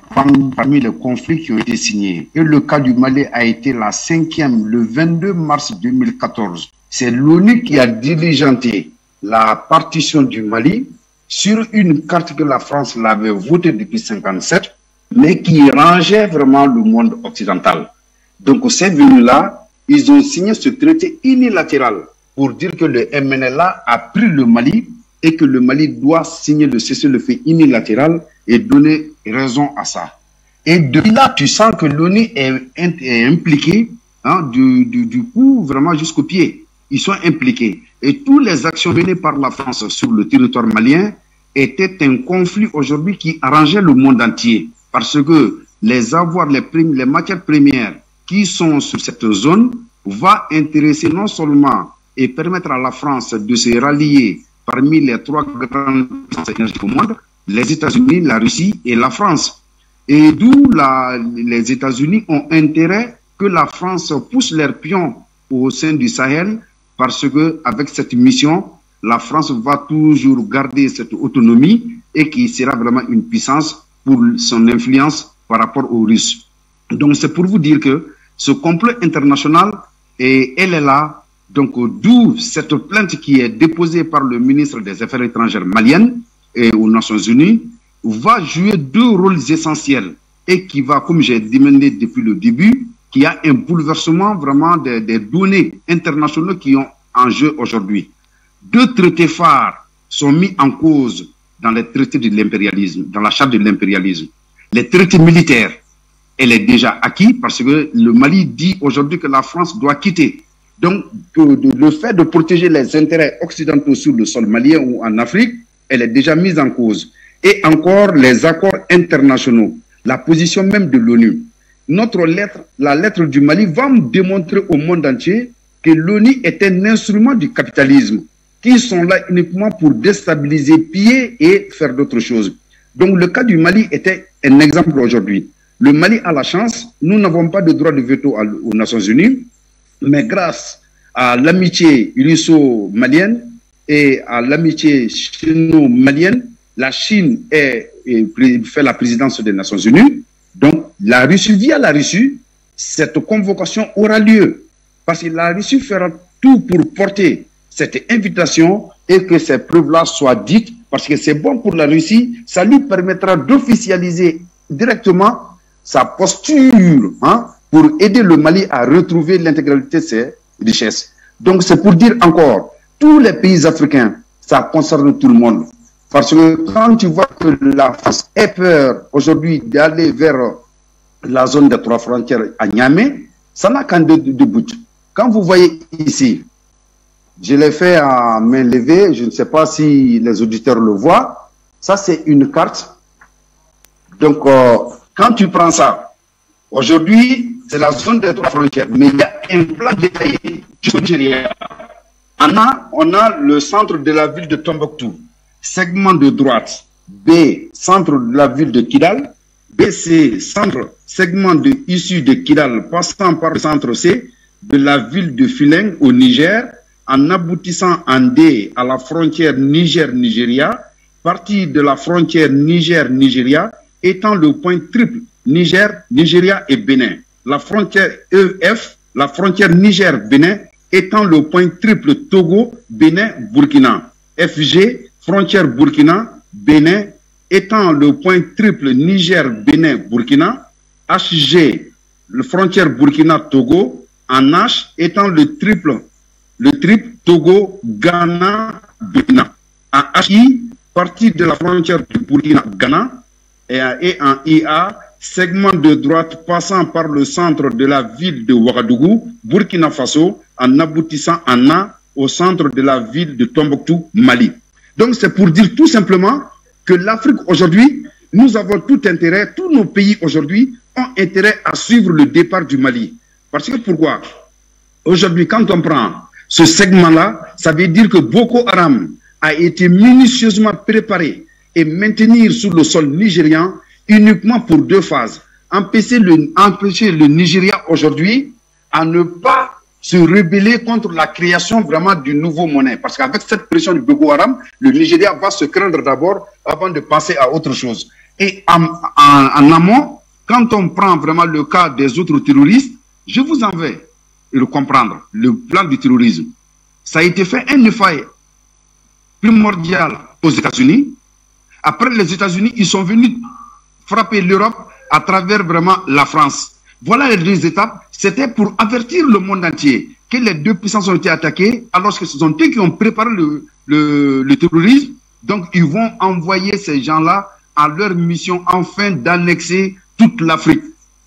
parmi les conflits qui ont été signés. Et le cas du Mali a été la 5e, le 22 mars 2014. C'est l'ONU qui a diligenté la partition du Mali sur une carte que la France l'avait votée depuis 1957, mais qui rangeait vraiment le monde occidental. Donc, ces venus-là, ils ont signé ce traité unilatéral pour dire que le MNLA a pris le Mali et que le Mali doit signer le cessez-le-feu unilatéral et donner raison à ça. Et depuis là, tu sens que l'ONU est impliquée, hein, du coup, vraiment jusqu'au pied. Ils sont impliqués. Et toutes les actions menées par la France sur le territoire malien étaient un conflit aujourd'hui qui arrangeait le monde entier. Parce que les avoirs, les matières premières qui sont sur cette zone vont intéresser non seulement et permettre à la France de se rallier parmi les 3 grandes puissances du monde, les États-Unis, la Russie et la France. Et d'où les États-Unis ont intérêt que la France pousse leurs pions au sein du Sahel, parce que avec cette mission, la France va toujours garder cette autonomie et qui sera vraiment une puissance pour son influence par rapport aux Russes. Donc c'est pour vous dire que ce complot international, elle est là. Donc, d'où cette plainte qui est déposée par le ministre des Affaires étrangères maliennes et aux Nations Unies va jouer 2 rôles essentiels et qui va, comme j'ai demandé depuis le début, qui a un bouleversement vraiment des données internationales qui ont en jeu aujourd'hui. 2 traités phares sont mis en cause dans les traités de l'impérialisme, dans la charte de l'impérialisme. Les traités militaires, elle est déjà acquis parce que le Mali dit aujourd'hui que la France doit quitter. Donc, le fait de protéger les intérêts occidentaux sur le sol malien ou en Afrique, elle est déjà mise en cause. Et encore, les accords internationaux, la position même de l'ONU. Notre lettre, la lettre du Mali, va démontrer au monde entier que l'ONU est un instrument du capitalisme, qui sont là uniquement pour déstabiliser, piller et faire d'autres choses. Donc, le cas du Mali était un exemple aujourd'hui. Le Mali a la chance, nous n'avons pas de droit de veto aux Nations Unies, mais grâce à l'amitié russo-malienne et à l'amitié chino-malienne, la Chine fait la présidence des Nations Unies. Donc, la Russie, via la Russie, cette convocation aura lieu. Parce que la Russie fera tout pour porter cette invitation et que ces preuves-là soient dites. Parce que c'est bon pour la Russie, ça lui permettra d'officialiser directement sa posture, hein, pour aider le Mali à retrouver l'intégralité de ses richesses. Donc c'est pour dire encore, tous les pays africains, ça concerne tout le monde. Parce que quand tu vois que la France ait peur aujourd'hui d'aller vers la zone des 3 frontières à Niamey, Ça n'a qu'un deux bouts. Quand vous voyez ici, je l'ai fait à main levée, je ne sais pas si les auditeurs le voient. Ça, c'est une carte. Donc, quand tu prends ça, aujourd'hui, c'est la zone des 3 frontières, mais il y a un plan détaillé du Nigeria. On a le centre de la ville de Tombouctou, segment de droite. B, centre de la ville de Kidal. BC, centre, segment issu de Kidal, passant par le centre C de la ville de Fileng au Niger, en aboutissant en D à la frontière Niger-Nigeria, partie de la frontière Niger-Nigeria, étant le point triple Niger, Nigeria et Bénin. La frontière EF, la frontière Niger-Bénin, étant le point triple Togo, Bénin, Burkina. FG, frontière Burkina, Bénin, étant le point triple Niger, Bénin, Burkina. HG, le frontière Burkina-Togo, en H, étant le triple Togo, Ghana, Burkina. En HI, partie de la frontière du Burkina, Ghana, et en IA, segment de droite passant par le centre de la ville de Ouagadougou, Burkina Faso, en aboutissant en A au centre de la ville de Tombouctou, Mali. Donc c'est pour dire tout simplement que l'Afrique aujourd'hui, nous avons tout intérêt, tous nos pays aujourd'hui ont intérêt à suivre le départ du Mali. Parce que pourquoi? Aujourd'hui, quand on prend ce segment-là, ça veut dire que Boko Haram a été minutieusement préparé et maintenir sur le sol nigérian uniquement pour 2 phases. Empêcher le Nigeria aujourd'hui à ne pas se rebeller contre la création vraiment d'une nouvelle monnaie. Parce qu'avec cette pression du Boko Haram, le Nigeria va se craindre d'abord avant de passer à autre chose. Et en amont, quand on prend vraiment le cas des autres terroristes, je vous en vais le comprendre, le plan du terrorisme. Ça a été fait un effet primordial aux États-Unis. Après les États-Unis, ils sont venus frapper l'Europe à travers vraiment la France. Voilà les 2 étapes. C'était pour avertir le monde entier que les 2 puissances ont été attaquées, alors que ce sont eux qui ont préparé le terrorisme. Donc, ils vont envoyer ces gens-là à leur mission, enfin, d'annexer toute l'Afrique.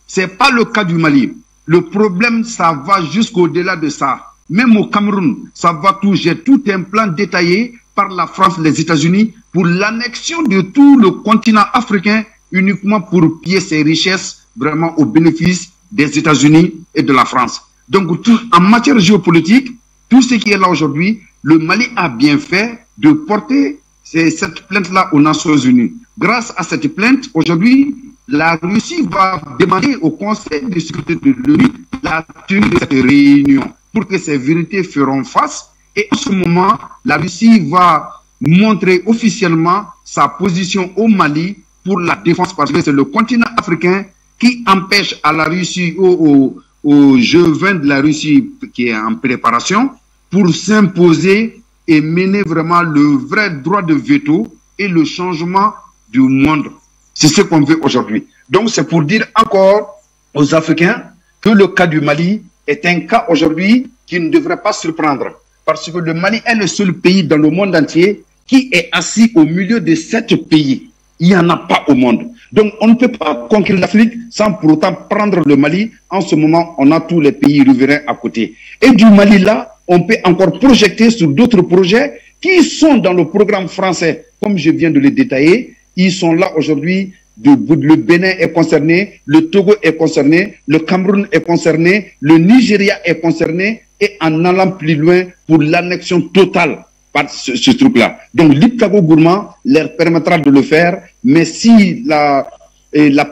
Ce n'est pas le cas du Mali. Le problème, ça va jusqu'au-delà de ça. Même au Cameroun, ça va tout. J'ai tout un plan détaillé par la France, les États-Unis, pour l'annexion de tout le continent africain, uniquement pour piller ses richesses vraiment au bénéfice des États-Unis et de la France. Donc, en matière géopolitique, tout ce qui est là aujourd'hui, le Mali a bien fait de porter cette plainte-là aux Nations Unies. Grâce à cette plainte, aujourd'hui, la Russie va demander au Conseil de sécurité de l'ONU la tenue de cette réunion pour que ces vérités feront face. Et en ce moment, la Russie va montrer officiellement sa position au Mali pour la défense, parce que c'est le continent africain qui empêche à la Russie, au G20 de la Russie qui est en préparation, pour s'imposer et mener vraiment le vrai droit de veto et le changement du monde. C'est ce qu'on veut aujourd'hui. Donc c'est pour dire encore aux Africains que le cas du Mali est un cas aujourd'hui qui ne devrait pas surprendre. Parce que le Mali est le seul pays dans le monde entier qui est assis au milieu de 7 pays. Il n'y en a pas au monde. Donc on ne peut pas conquérir l'Afrique sans pour autant prendre le Mali. En ce moment, on a tous les pays riverains à côté. Et du Mali là, on peut encore projeter sur d'autres projets qui sont dans le programme français, comme je viens de le détailler. Ils sont là aujourd'hui. Le Bénin est concerné, le Togo est concerné, le Cameroun est concerné, le Nigeria est concerné, et en allant plus loin pour l'annexion totale par ce truc-là. Donc l'Iptago Gourmand leur permettra de le faire, mais si la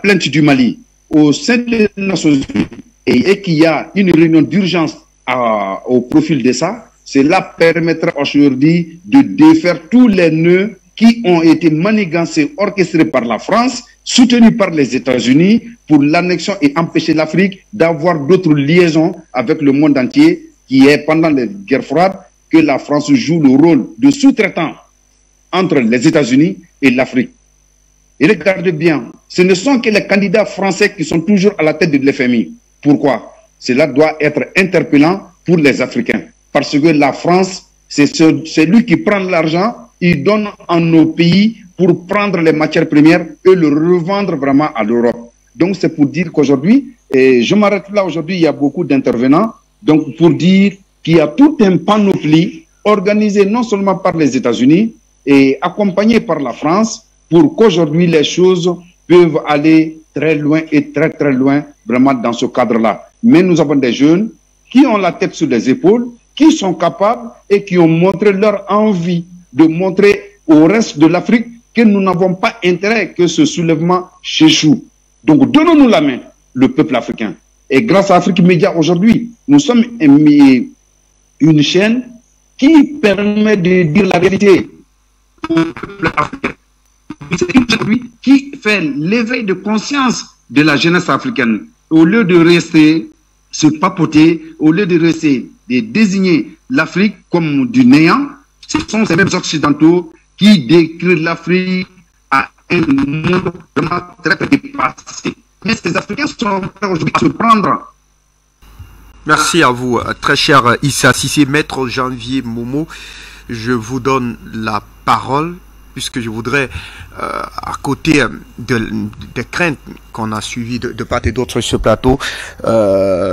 plainte du Mali au sein des Nations Unies et qu'il y a une réunion d'urgence au profil de ça, cela permettra aujourd'hui de défaire tous les nœuds qui ont été manigancés, orchestrés par la France, soutenus par les États-Unis pour l'annexion et empêcher l'Afrique d'avoir d'autres liaisons avec le monde entier, qui est pendant les guerres froides que la France joue le rôle de sous-traitant entre les États-Unis et l'Afrique. Et regardez bien, ce ne sont que les candidats français qui sont toujours à la tête de l'FMI. Pourquoi? Cela doit être interpellant pour les Africains. Parce que la France, c'est lui qui prend l'argent, il donne en nos pays pour prendre les matières premières et le revendre vraiment à l'Europe. Donc c'est pour dire qu'aujourd'hui, Et je m'arrête là aujourd'hui, il y a beaucoup d'intervenants. Donc, pour dire qu'il y a tout un panoplie organisé non seulement par les États-Unis et accompagné par la France pour qu'aujourd'hui les choses peuvent aller très loin et très très loin vraiment dans ce cadre-là. Mais nous avons des jeunes qui ont la tête sur les épaules, qui sont capables et qui ont montré leur envie de montrer au reste de l'Afrique que nous n'avons pas intérêt que ce soulèvement s'échoue. Donc donnons-nous la main, le peuple africain. Et grâce à Afrique Média aujourd'hui, nous sommes une chaîne qui permet de dire la vérité au peuple africain. C'est une chaîne qui fait l'éveil de conscience de la jeunesse africaine. Au lieu de rester se papoter, au lieu de rester de désigner l'Afrique comme du néant, ce sont ces mêmes occidentaux qui décrivent l'Afrique à un monde vraiment très dépassé. Mais ces Africains sont prêts aujourd'hui à se prendre. Merci à vous, très cher Issa Cissé. Maître Janvier Momo, je vous donne la parole, puisque je voudrais, à côté des craintes qu'on a suivies de part et d'autre sur ce plateau,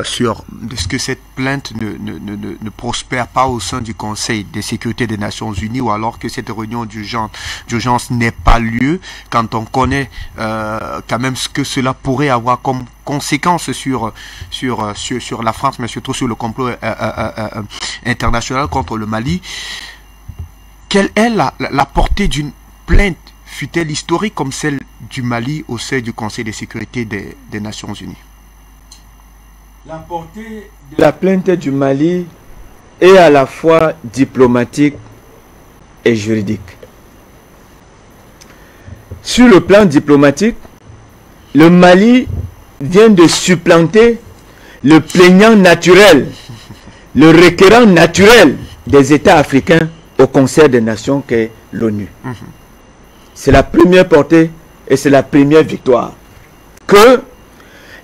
sur ce que cette plainte ne prospère pas au sein du Conseil de sécurité des Nations Unies, ou alors que cette réunion d'urgence n'ait pas lieu, quand on connaît quand même ce que cela pourrait avoir comme conséquences sur la France, mais surtout sur le complot international contre le Mali. Quelle est la portée d'une plainte, fut-elle historique comme celle du Mali au sein du Conseil de sécurité des Nations Unies? La portée de la plainte du Mali est à la fois diplomatique et juridique. Sur le plan diplomatique, le Mali vient de supplanter le plaignant naturel, le requérant naturel des États africains au Conseil des Nations qu'est l'ONU. C'est la première portée et c'est la première victoire. Que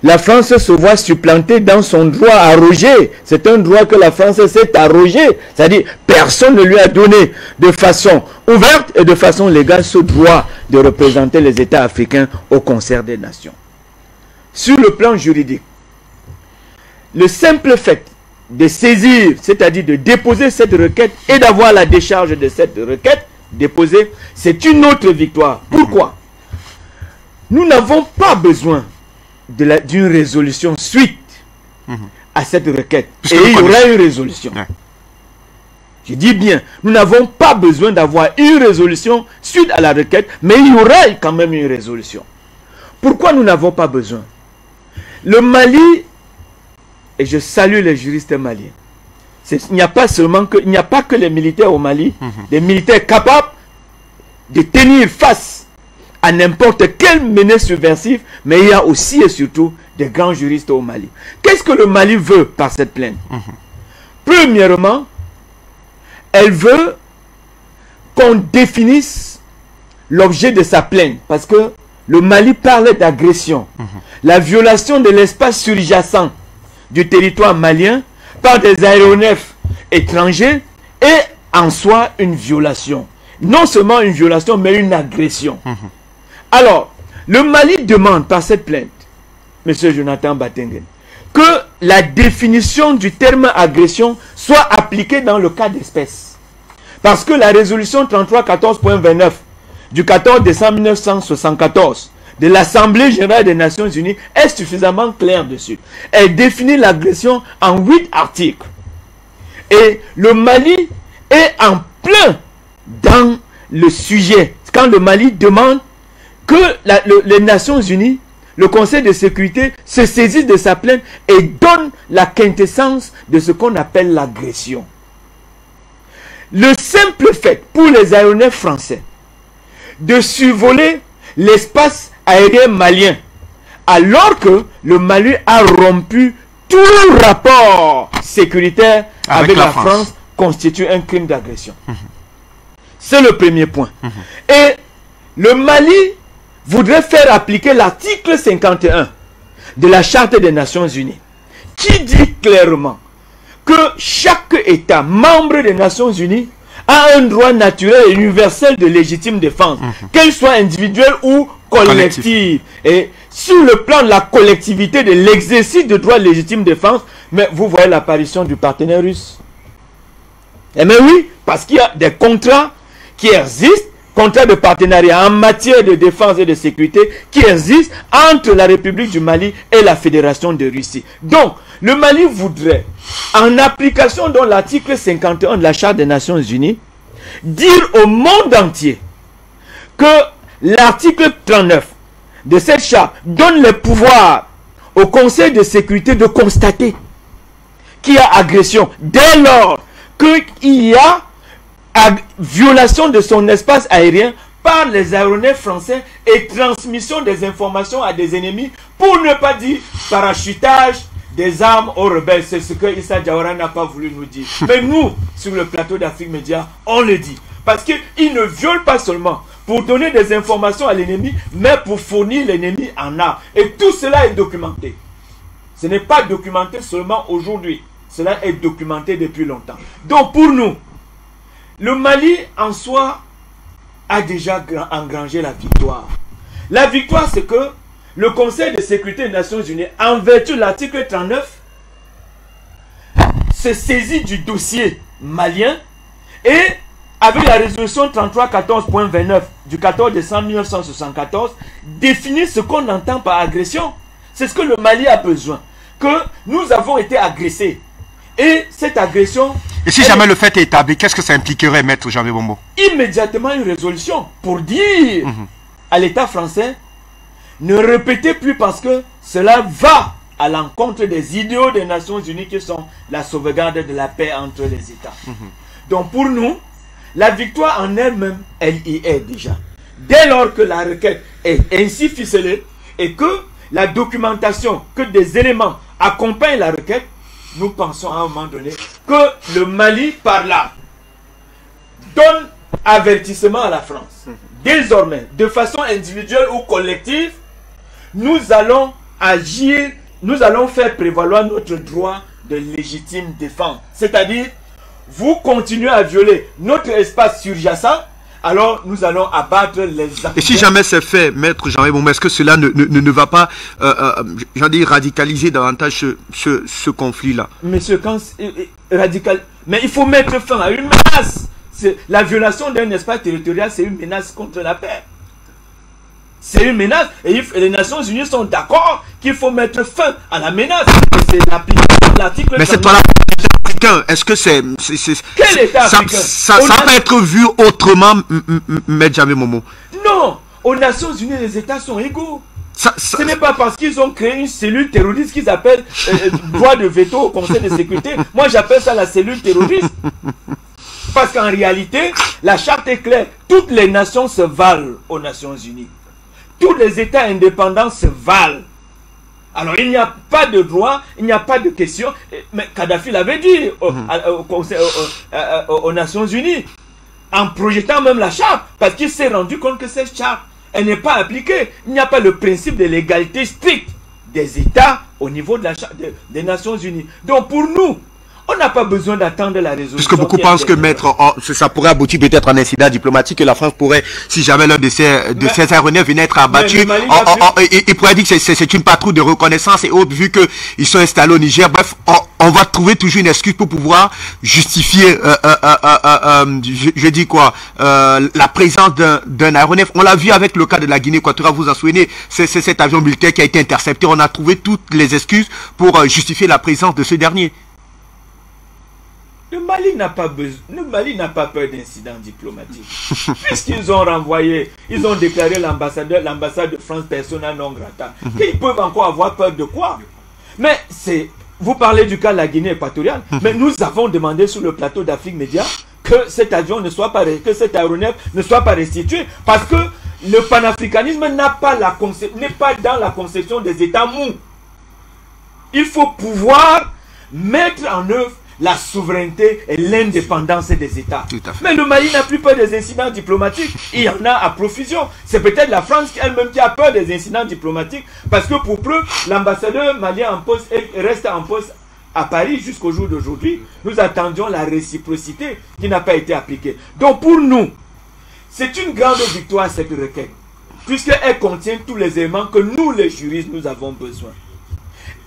la France se voit supplantée dans son droit arrogé. C'est un droit que la France s'est arrogé. C'est-à-dire, personne ne lui a donné de façon ouverte et de façon légale ce droit de représenter les États africains au Conseil des Nations. Sur le plan juridique, le simple fait de saisir, c'est-à-dire de déposer cette requête et d'avoir la décharge de cette requête déposée, c'est une autre victoire. Pourquoi? Nous n'avons pas besoin d'une résolution suite à cette requête. Et il y aura une résolution. Je dis bien, nous n'avons pas besoin d'avoir une résolution suite à la requête, mais il y aura quand même une résolution. Pourquoi nous n'avons pas besoin? Le Mali, et je salue les juristes maliens, il n'y a pas que les militaires au Mali, des militaires capables de tenir face à n'importe quelle menace subversive, mais il y a aussi et surtout des grands juristes au Mali. Qu'est-ce que le Mali veut par cette plainte? Premièrement, elle veut qu'on définisse l'objet de sa plainte, parce que le Mali parle d'agression, la violation de l'espace surjacent du territoire malien par des aéronefs étrangers est en soi une violation. Non seulement une violation, mais une agression. Alors, le Mali demande par cette plainte, M. Jonathan Batengen, que la définition du terme agression soit appliquée dans le cas d'espèce. Parce que la résolution 3314.29 du 14 décembre 1974 de l'Assemblée générale des Nations Unies est suffisamment claire dessus. Elle définit l'agression en 8 articles. Et le Mali est en plein dans le sujet. Quand le Mali demande que les Nations Unies, le Conseil de sécurité, se saisisse de sa plainte et donne la quintessence de ce qu'on appelle l'agression. Le simple fait pour les aéronefs français de survoler l'espace aérien malien, alors que le Mali a rompu tout rapport sécuritaire avec la France, constitue un crime d'agression. C'est le premier point. Et le Mali voudrait faire appliquer l'article 51 de la Charte des Nations Unies, qui dit clairement que chaque État membre des Nations Unies a un droit naturel et universel de légitime défense, qu'elle soit individuelle ou collective. Et sur le plan de la collectivité, de l'exercice de droit de légitime défense, mais vous voyez l'apparition du partenaire russe. Eh bien oui, parce qu'il y a des contrats qui existent, contrats de partenariat en matière de défense et de sécurité qui existent entre la République du Mali et la Fédération de Russie. Donc, le Mali voudrait, en application de l'article 51 de la Charte des Nations Unies, dire au monde entier que l'article 39 de cette charte donne le pouvoir au Conseil de sécurité de constater qu'il y a agression dès lors qu'il y a violation de son espace aérien par les aéronefs français et transmission des informations à des ennemis, pour ne pas dire parachutage des armes aux rebelles. C'est ce que Issa Diawara n'a pas voulu nous dire. Mais nous, sur le plateau d'Afrique Média, on le dit. Parce qu'il ne viole pas seulement pour donner des informations à l'ennemi, mais pour fournir l'ennemi en armes. Et tout cela est documenté. Ce n'est pas documenté seulement aujourd'hui. Cela est documenté depuis longtemps. Donc pour nous, le Mali en soi a déjà engrangé la victoire. La victoire, c'est que le Conseil de sécurité des Nations Unies, en vertu de l'article 39, se saisit du dossier malien et, avec la résolution 3314.29 du 14 décembre 1974, définit ce qu'on entend par agression. C'est ce que le Mali a besoin. Que nous avons été agressés. Et cette agression... Et si jamais le fait est établi, qu'est-ce que ça impliquerait, Maître Janvier Mombo? Immédiatement une résolution pour dire à l'État français, ne répétez plus parce que cela va à l'encontre des idéaux des Nations Unies qui sont la sauvegarde de la paix entre les États. Donc pour nous, la victoire en elle-même, elle y est déjà. Dès lors que la requête est ainsi ficelée et que la documentation, que des éléments accompagnent la requête, nous pensons à un moment donné que le Mali, par là, donne avertissement à la France. Désormais, de façon individuelle ou collective, nous allons agir, nous allons faire prévaloir notre droit de légitime défense. C'est-à-dire, vous continuez à violer notre espace surjacent, alors nous allons abattre les acteurs. Et si jamais c'est fait, Maître Janvier Mombo, est-ce que cela ne va pas, j'en dis, radicaliser davantage ce conflit-là? Monsieur, quand radical, mais il faut mettre fin à une menace. La violation d'un espace territorial, c'est une menace contre la paix. C'est une menace. Et les Nations Unies sont d'accord qu'il faut mettre fin à la menace. C'est l'application de l'article. Mais c'est toi africain. Est-ce que c'est... Quel État africain? Ça peut être vu autrement, Maître Janvier Mombo? Non. Aux Nations Unies, les États sont égaux. Ce n'est pas parce qu'ils ont créé une cellule terroriste qu'ils appellent droit de veto au Conseil de sécurité. Moi, j'appelle ça la cellule terroriste. Parce qu'en réalité, la charte est claire. Toutes les nations se valent aux Nations Unies. Tous les États indépendants se valent. Alors, il n'y a pas de droit, il n'y a pas de question. Mais Kadhafi l'avait dit aux Nations Unies, en projetant même la charte, parce qu'il s'est rendu compte que cette charte, elle n'est pas appliquée. Il n'y a pas le principe de l'égalité stricte des États au niveau de la charte des Nations Unies. Donc, pour nous, on n'a pas besoin d'attendre la résolution. Puisque beaucoup pensent que, Maître, ça pourrait aboutir peut-être en incident diplomatique, que la France pourrait, si jamais l'un de ces aéronefs venait être abattu, il pourrait dire que c'est une patrouille de reconnaissance et autres, vu qu'ils sont installés au Niger. Bref, on va trouver toujours une excuse pour pouvoir justifier, je dis quoi, la présence d'un aéronef. On l'a vu avec le cas de la Guinée équatoriale, vous en souvenez, c'est cet avion militaire qui a été intercepté. On a trouvé toutes les excuses pour justifier la présence de ce dernier. Le Mali n'a pas besoin, le Mali n'a pas peur d'incidents diplomatiques. Puisqu'ils ont renvoyé, ils ont déclaré l'ambassade de France persona non grata. Ils peuvent encore avoir peur de quoi? Mais c'est, vous parlez du cas de la Guinée équatoriale, mais nous avons demandé sur le plateau d'Afrique Média que cet avion ne soit pas, que cet aéronef ne soit pas restitué, parce que le panafricanisme n'a pas n'est pas dans la conception des États mous. Il faut pouvoir mettre en œuvre la souveraineté et l'indépendance des États. Mais le Mali n'a plus peur des incidents diplomatiques. Il y en a à profusion. C'est peut-être la France elle-même qui a peur des incidents diplomatiques, parce que pour preuve, l'ambassadeur malien en poste reste en poste à Paris jusqu'au jour d'aujourd'hui. Nous attendions la réciprocité qui n'a pas été appliquée. Donc pour nous, c'est une grande victoire cette requête. puisqu'elle contient tous les éléments que nous, les juristes, nous avons besoin.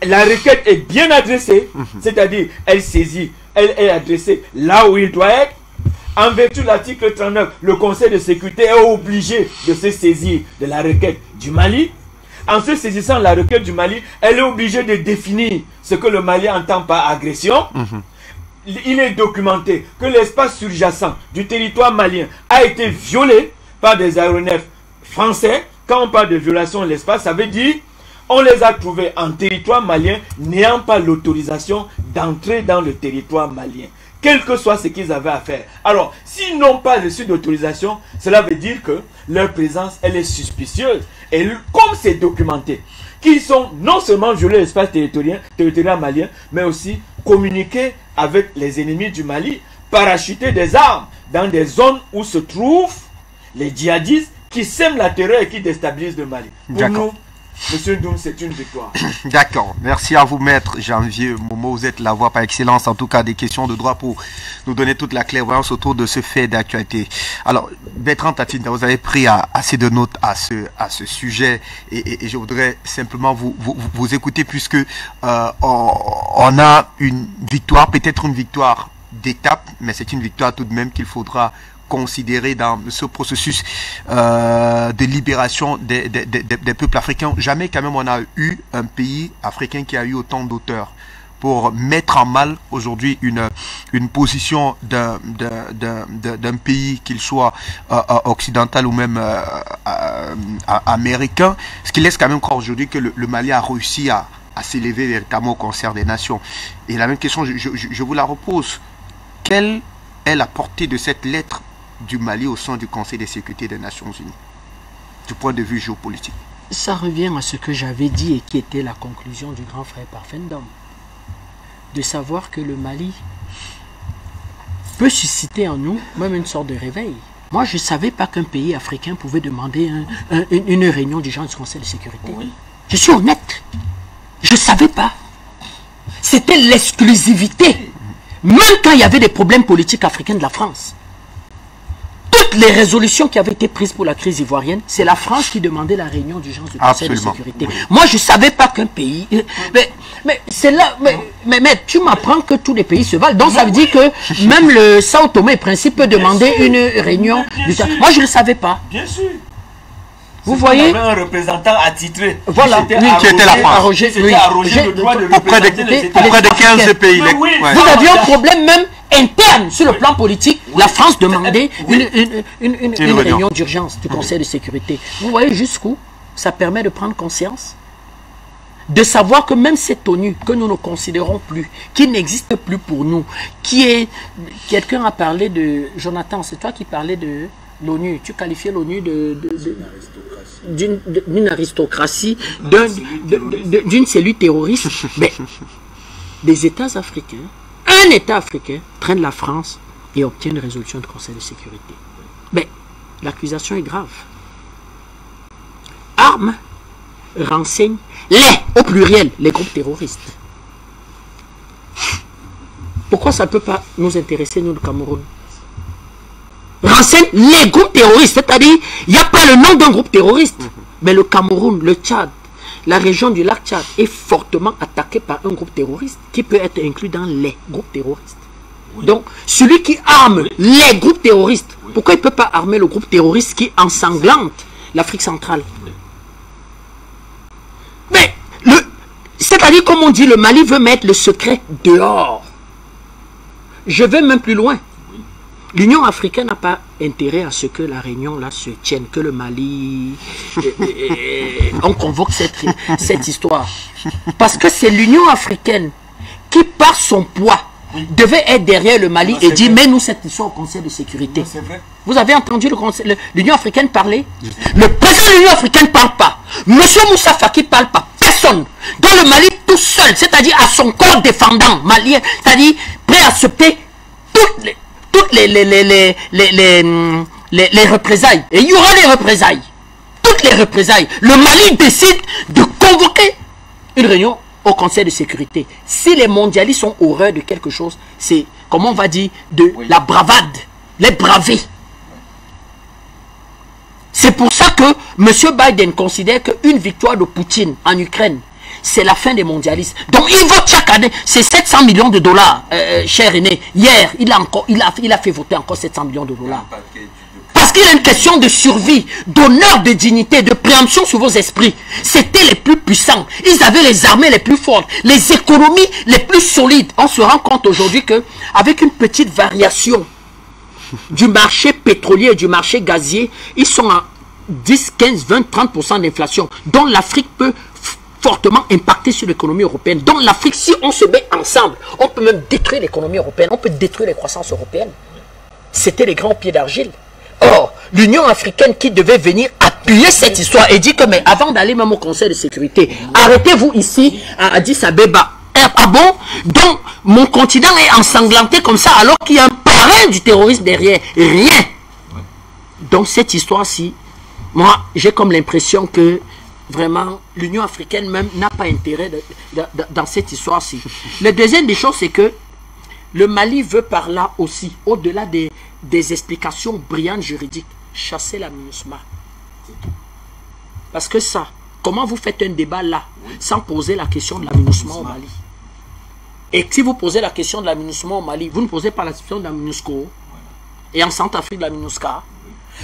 La requête est bien adressée, c'est-à-dire elle saisit, elle est adressée là où il doit être. En vertu de l'article 39, le Conseil de sécurité est obligé de se saisir de la requête du Mali. En se saisissant de la requête du Mali, elle est obligée de définir ce que le Mali entend par agression. Il est documenté que l'espace surjacent du territoire malien a été violé par des aéronefs français. Quand on parle de violation de l'espace, ça veut dire on les a trouvés en territoire malien n'ayant pas l'autorisation d'entrer dans le territoire malien, quel que soit ce qu'ils avaient à faire. Alors, s'ils n'ont pas reçu d'autorisation, cela veut dire que leur présence, elle est suspicieuse. Et comme c'est documenté, qu'ils sont non seulement violé l'espace territorial malien, mais aussi communiqué avec les ennemis du Mali, parachuter des armes dans des zones où se trouvent les djihadistes qui sèment la terreur et qui déstabilisent le Mali. Pour nous, Monsieur Ndoum, c'est une victoire. D'accord. Merci à vous, maître Janvier Momo. Vous êtes la voix par excellence, en tout cas, des questions de droit pour nous donner toute la clairvoyance autour de ce fait d'actualité. Alors, Bertrand Tatinda, vous avez pris assez de notes à ce sujet et je voudrais simplement vous écouter puisque on a une victoire, peut-être une victoire d'étape, mais c'est une victoire tout de même qu'il faudra considéré dans ce processus de libération des peuples africains. Jamais quand même on a eu un pays africain qui a eu autant d'auteurs pour mettre en mal aujourd'hui une position d'un pays, qu'il soit occidental ou même américain, ce qui laisse quand même croire aujourd'hui que le Mali a réussi à s'élever véritablement au concert des nations. Et la même question, je vous la repose. Quelle est la portée de cette lettre du Mali au sein du Conseil de sécurité des Nations Unies, du point de vue géopolitique? Ça revient à ce que j'avais dit et qui était la conclusion du grand frère Parfendom, de savoir que le Mali peut susciter en nous même une sorte de réveil. Moi, je ne savais pas qu'un pays africain pouvait demander une réunion du genre du Conseil de sécurité. Oui. Je suis honnête. Je ne savais pas. C'était l'exclusivité. Même quand il y avait des problèmes politiques africains de la France. Toutes les résolutions qui avaient été prises pour la crise ivoirienne, c'est la France qui demandait la réunion d'urgence du Conseil de sécurité. Oui. Moi, je ne savais pas qu'un pays... Mais c'est là... Mais tu m'apprends que tous les pays se valent. Donc, ça veut dire que même le Sao Tomé et Principe peut demander une réunion... Moi, je ne le savais pas. Bien sûr. Vous voyez, un représentant attitré. Voilà, qui était la France. Auprès de 15 pays. Oui. Vous aviez un problème même interne sur le plan politique. La France demandait une réunion d'urgence du Conseil de sécurité. Vous voyez jusqu'où ça permet de prendre conscience, de savoir que même cette ONU que nous ne considérons plus, qui n'existe plus pour nous, qui est... Quelqu'un a parlé de... Jonathan, c'est toi qui parlais de... l'ONU, tu qualifiais l'ONU d'une aristocratie, d'une cellule terroriste. Mais des États africains, un État africain prenne la France et obtient une résolution du Conseil de sécurité. Mais l'accusation est grave. Armes, renseigne au pluriel, les groupes terroristes. Pourquoi ça ne peut pas nous intéresser, nous, le Cameroun? Renseigne les groupes terroristes, c'est-à-dire, il n'y a pas le nom d'un groupe terroriste, mais le Cameroun, le Tchad, la région du lac Tchad est fortement attaquée par un groupe terroriste qui peut être inclus dans les groupes terroristes. Oui. Donc, celui qui arme les groupes terroristes, pourquoi il ne peut pas armer le groupe terroriste qui ensanglante l'Afrique centrale? Mais, c'est-à-dire, comme on dit, le Mali veut mettre le secret dehors. Je vais même plus loin. L'Union africaine n'a pas intérêt à ce que la réunion là se tienne, que le Mali... on convoque cette histoire. Parce que c'est l'Union africaine qui, par son poids, devait être derrière le Mali et dire, mais nous, cette histoire au Conseil de sécurité. Vous avez entendu l'Union africaine parler? Le président de l'Union africaine ne parle pas. Monsieur Moussa Faki ne parle pas. Personne. Dans le Mali, tout seul, c'est-à-dire à son corps défendant malien, c'est-à-dire prêt à accepter toutes les représailles. Et il y aura les représailles. Toutes les représailles. Le Mali décide de convoquer une réunion au Conseil de sécurité. Si les mondialistes sont horreurs de quelque chose, c'est, comment on va dire, de la bravade. Les bravés. C'est pour ça que M. Biden considère qu'une victoire de Poutine en Ukraine, c'est la fin des mondialistes. Donc il vote chaque année, c'est 700 millions de dollars, cher aîné. Hier, il a fait voter encore 700 millions de dollars. Parce qu'il y a une question de survie, d'honneur, de dignité, de préemption sur vos esprits. C'était les plus puissants. Ils avaient les armées les plus fortes, les économies les plus solides. On se rend compte aujourd'hui qu'avec une petite variation du marché pétrolier et du marché gazier, ils sont à 10, 15, 20, 30% d'inflation, dont l'Afrique peut fortement impacter sur l'économie européenne. Dans l'Afrique, si on se met ensemble, on peut même détruire l'économie européenne, on peut détruire les croissances européennes. C'était les grands pieds d'argile. Or, l'Union africaine qui devait venir appuyer cette histoire et dit que, mais avant d'aller même au Conseil de sécurité, arrêtez-vous ici à Addis Abeba. Ah bon? Donc, mon continent est ensanglanté comme ça alors qu'il y a un parrain du terrorisme derrière. Rien. Donc, cette histoire-ci, moi, j'ai comme l'impression que vraiment, l'Union africaine même n'a pas intérêt dans cette histoire-ci. La deuxième des choses, c'est que le Mali veut par là aussi, au-delà des explications brillantes juridiques, chasser la MINUSMA. Parce que ça, comment vous faites un débat là, sans poser la question de la MINUSMA au Mali? Et si vous posez la question de la MINUSMA au Mali, vous ne posez pas la question de la MINUSCO. Et en Centrafrique, de la MINUSCA.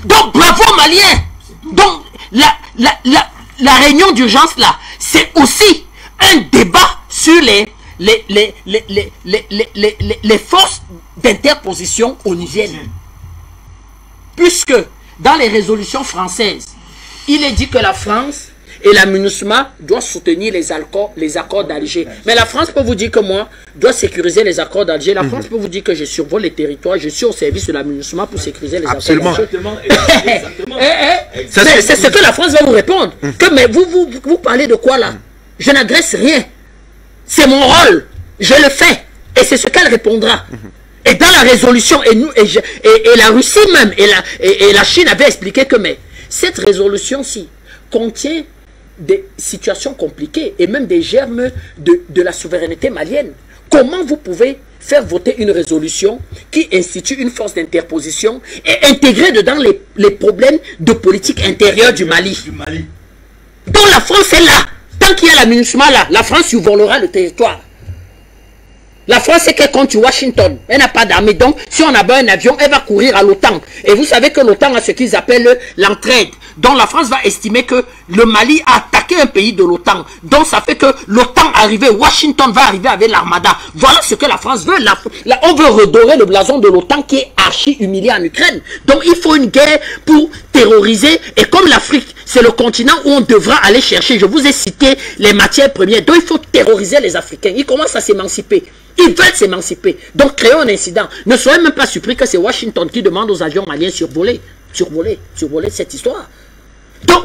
Donc, bravo Maliens! Donc, la réunion d'urgence là, c'est aussi un débat sur les forces d'interposition onusiennes. Puisque dans les résolutions françaises, il est dit que la France et la MINUSMA doivent soutenir les accords d'Alger. Mais la France peut vous dire que moi, dois sécuriser les accords d'Alger. La France peut vous dire que je survole les territoires, je suis au service de la MINUSMA pour sécuriser les accords d'Alger. C'est ce que la France va vous répondre. Que, mais vous parlez de quoi là? Je n'agresse rien. C'est mon rôle. Je le fais. Et c'est ce qu'elle répondra. Et dans la résolution, et la Russie même, et la Chine avait expliqué que mais cette résolution-ci contient des situations compliquées et même des germes de la souveraineté malienne. Comment vous pouvez faire voter une résolution qui institue une force d'interposition et intégrer dedans les problèmes de politique intérieure du Mali? Donc la France est là. Tant qu'il y a la MINUSMA là, la France survolera le territoire. La France, c'est qu'elle compte sur Washington. Elle n'a pas d'armée. Donc, si on abat un avion, elle va courir à l'OTAN. Et vous savez que l'OTAN a ce qu'ils appellent l'entraide. Donc, la France va estimer que le Mali a attaqué un pays de l'OTAN. Donc, ça fait que l'OTAN arrivé, Washington va arriver avec l'armada. Voilà ce que la France veut. On veut redorer le blason de l'OTAN qui est archi humilié en Ukraine. Donc, il faut une guerre pour terroriser. Et comme l'Afrique, c'est le continent où on devra aller chercher. Je vous ai cité les matières premières. Donc, il faut terroriser les Africains. Ils commencent à s'émanciper. Ils veulent s'émanciper. Donc, créons un incident. Ne soyez même pas surpris que c'est Washington qui demande aux avions maliens survoler cette histoire. Donc,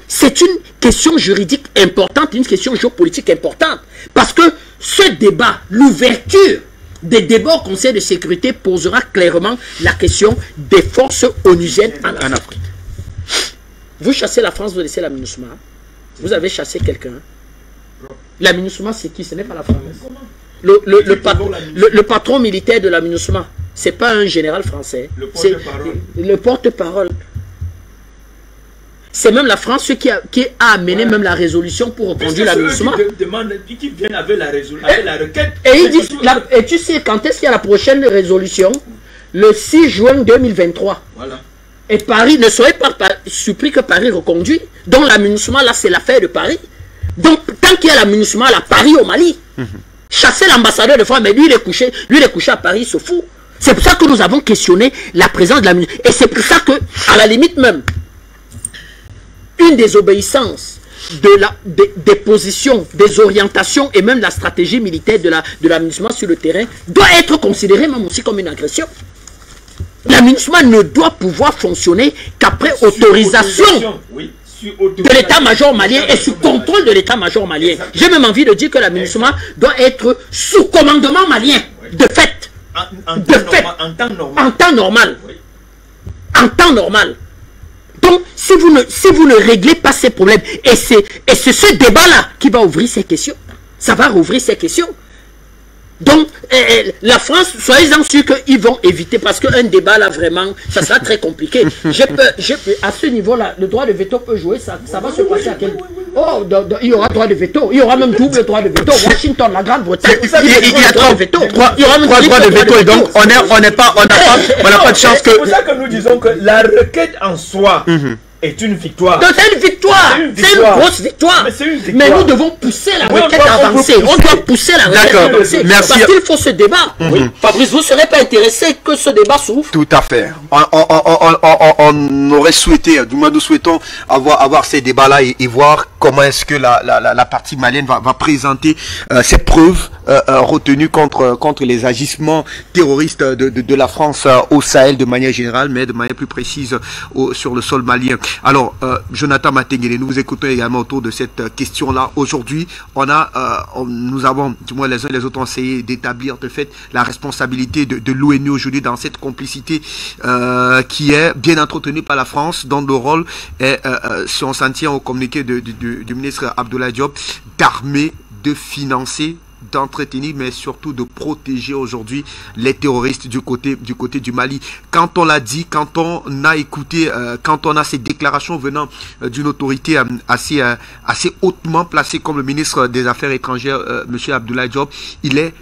c'est une question juridique importante, une question géopolitique importante. Parce que ce débat, l'ouverture des débats au Conseil de sécurité posera clairement la question des forces onusiennes en Afrique. Vous chassez la France, vous laissez la MINUSMA. Vous avez chassé quelqu'un. La MINUSMA, c'est qui? Ce n'est pas la France. Le patron militaire de la MINUSMA, ce n'est pas un général français. Le porte-parole. C'est même la France qui a amené même la résolution pour reconduire la MINUSMA. Qui viennent avec la requête. Et tu sais quand est-ce qu'il y a la prochaine résolution? Le 6 juin 2023. Voilà. Et Paris, ne soyez pas surpris que Paris reconduit. Donc la MINUSMA, là, c'est l'affaire de Paris. Donc, tant qu'il y a la MINUSMA, là, Paris au Mali, chasser l'ambassadeur de France, mais lui, il est couché à Paris, il se fout. C'est pour ça que nous avons questionné la présence de la MINUSMA. Et c'est pour ça que, à la limite même, une des obéissances des positions, des orientations et même la stratégie militaire de la MINUSMA sur le terrain doit être considérée même aussi comme une agression. La MINUSMA ne doit pouvoir fonctionner qu'après autorisation de l'état-major malien et sous contrôle de l'état-major malien. J'ai même envie de dire que la MINUSMA doit être sous commandement malien, de fait. En temps normal. En temps normal. Donc, si vous ne réglez pas ces problèmes, et c'est ce débat-là qui va ouvrir ces questions. Ça va rouvrir ces questions. Donc, la France, soyez-en sûrs qu'ils vont éviter, parce qu'un débat là, vraiment, ça sera très compliqué. À ce niveau-là, le droit de veto peut jouer, ça va se passer à quel... Oh, il y aura droit de veto, il y aura même double droit de veto. Washington, la Grande-Bretagne, il y a trois veto. Il y aura même trois droits de veto, et donc on n'a pas de chance que... C'est pour ça que nous disons que la requête en soi... est une victoire. C'est une victoire. C'est une grosse victoire. Mais nous devons pousser la requête avancée. On doit pousser la requête avancée. Merci. Parce qu'il faut ce débat. Oui. Fabrice, vous ne serez pas intéressé que ce débat s'ouvre? Tout à fait. On aurait souhaité, du moins nous souhaitons avoir ces débats-là et voir comment est-ce que la partie malienne va présenter cette preuve retenue contre les agissements terroristes de la France au Sahel de manière générale, mais de manière plus précise sur le sol malien. Alors, Jonathan Matengele, nous vous écoutons également autour de cette question-là. Aujourd'hui, nous avons, du moins les uns et les autres, essayé d'établir de fait la responsabilité de l'ONU aujourd'hui dans cette complicité qui est bien entretenue par la France, dont le rôle est, si on s'en tient au communiqué du ministre Abdoulaye Diop, d'armer, de financer, d'entretenir, mais surtout de protéger aujourd'hui les terroristes du côté du Mali. Quand on l'a dit, quand on a écouté, quand on a ces déclarations venant d'une autorité assez hautement placée comme le ministre des Affaires étrangères, M. Abdoulaye Diop, il est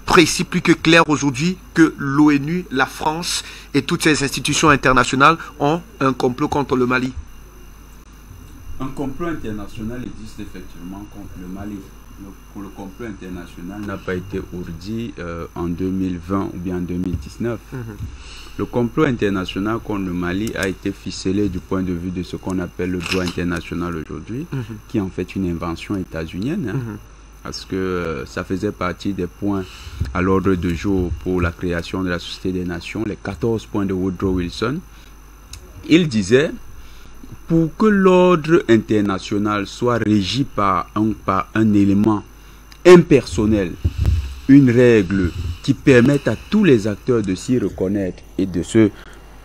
précis, plus que clair aujourd'hui que l'ONU, la France et toutes ces institutions internationales ont un complot contre le Mali. Un complot international existe effectivement contre le Mali. Le complot international n'a pas été ourdi en 2020 ou bien en 2019. Le complot international contre le Mali a été ficelé du point de vue de ce qu'on appelle le droit international aujourd'hui, qui est en fait une invention états-unienne, parce que ça faisait partie des points à l'ordre du jour pour la création de la Société des Nations, les 14 points de Woodrow Wilson. Il disait: pour que l'ordre international soit régi par un élément impersonnel, une règle qui permette à tous les acteurs de s'y reconnaître et de se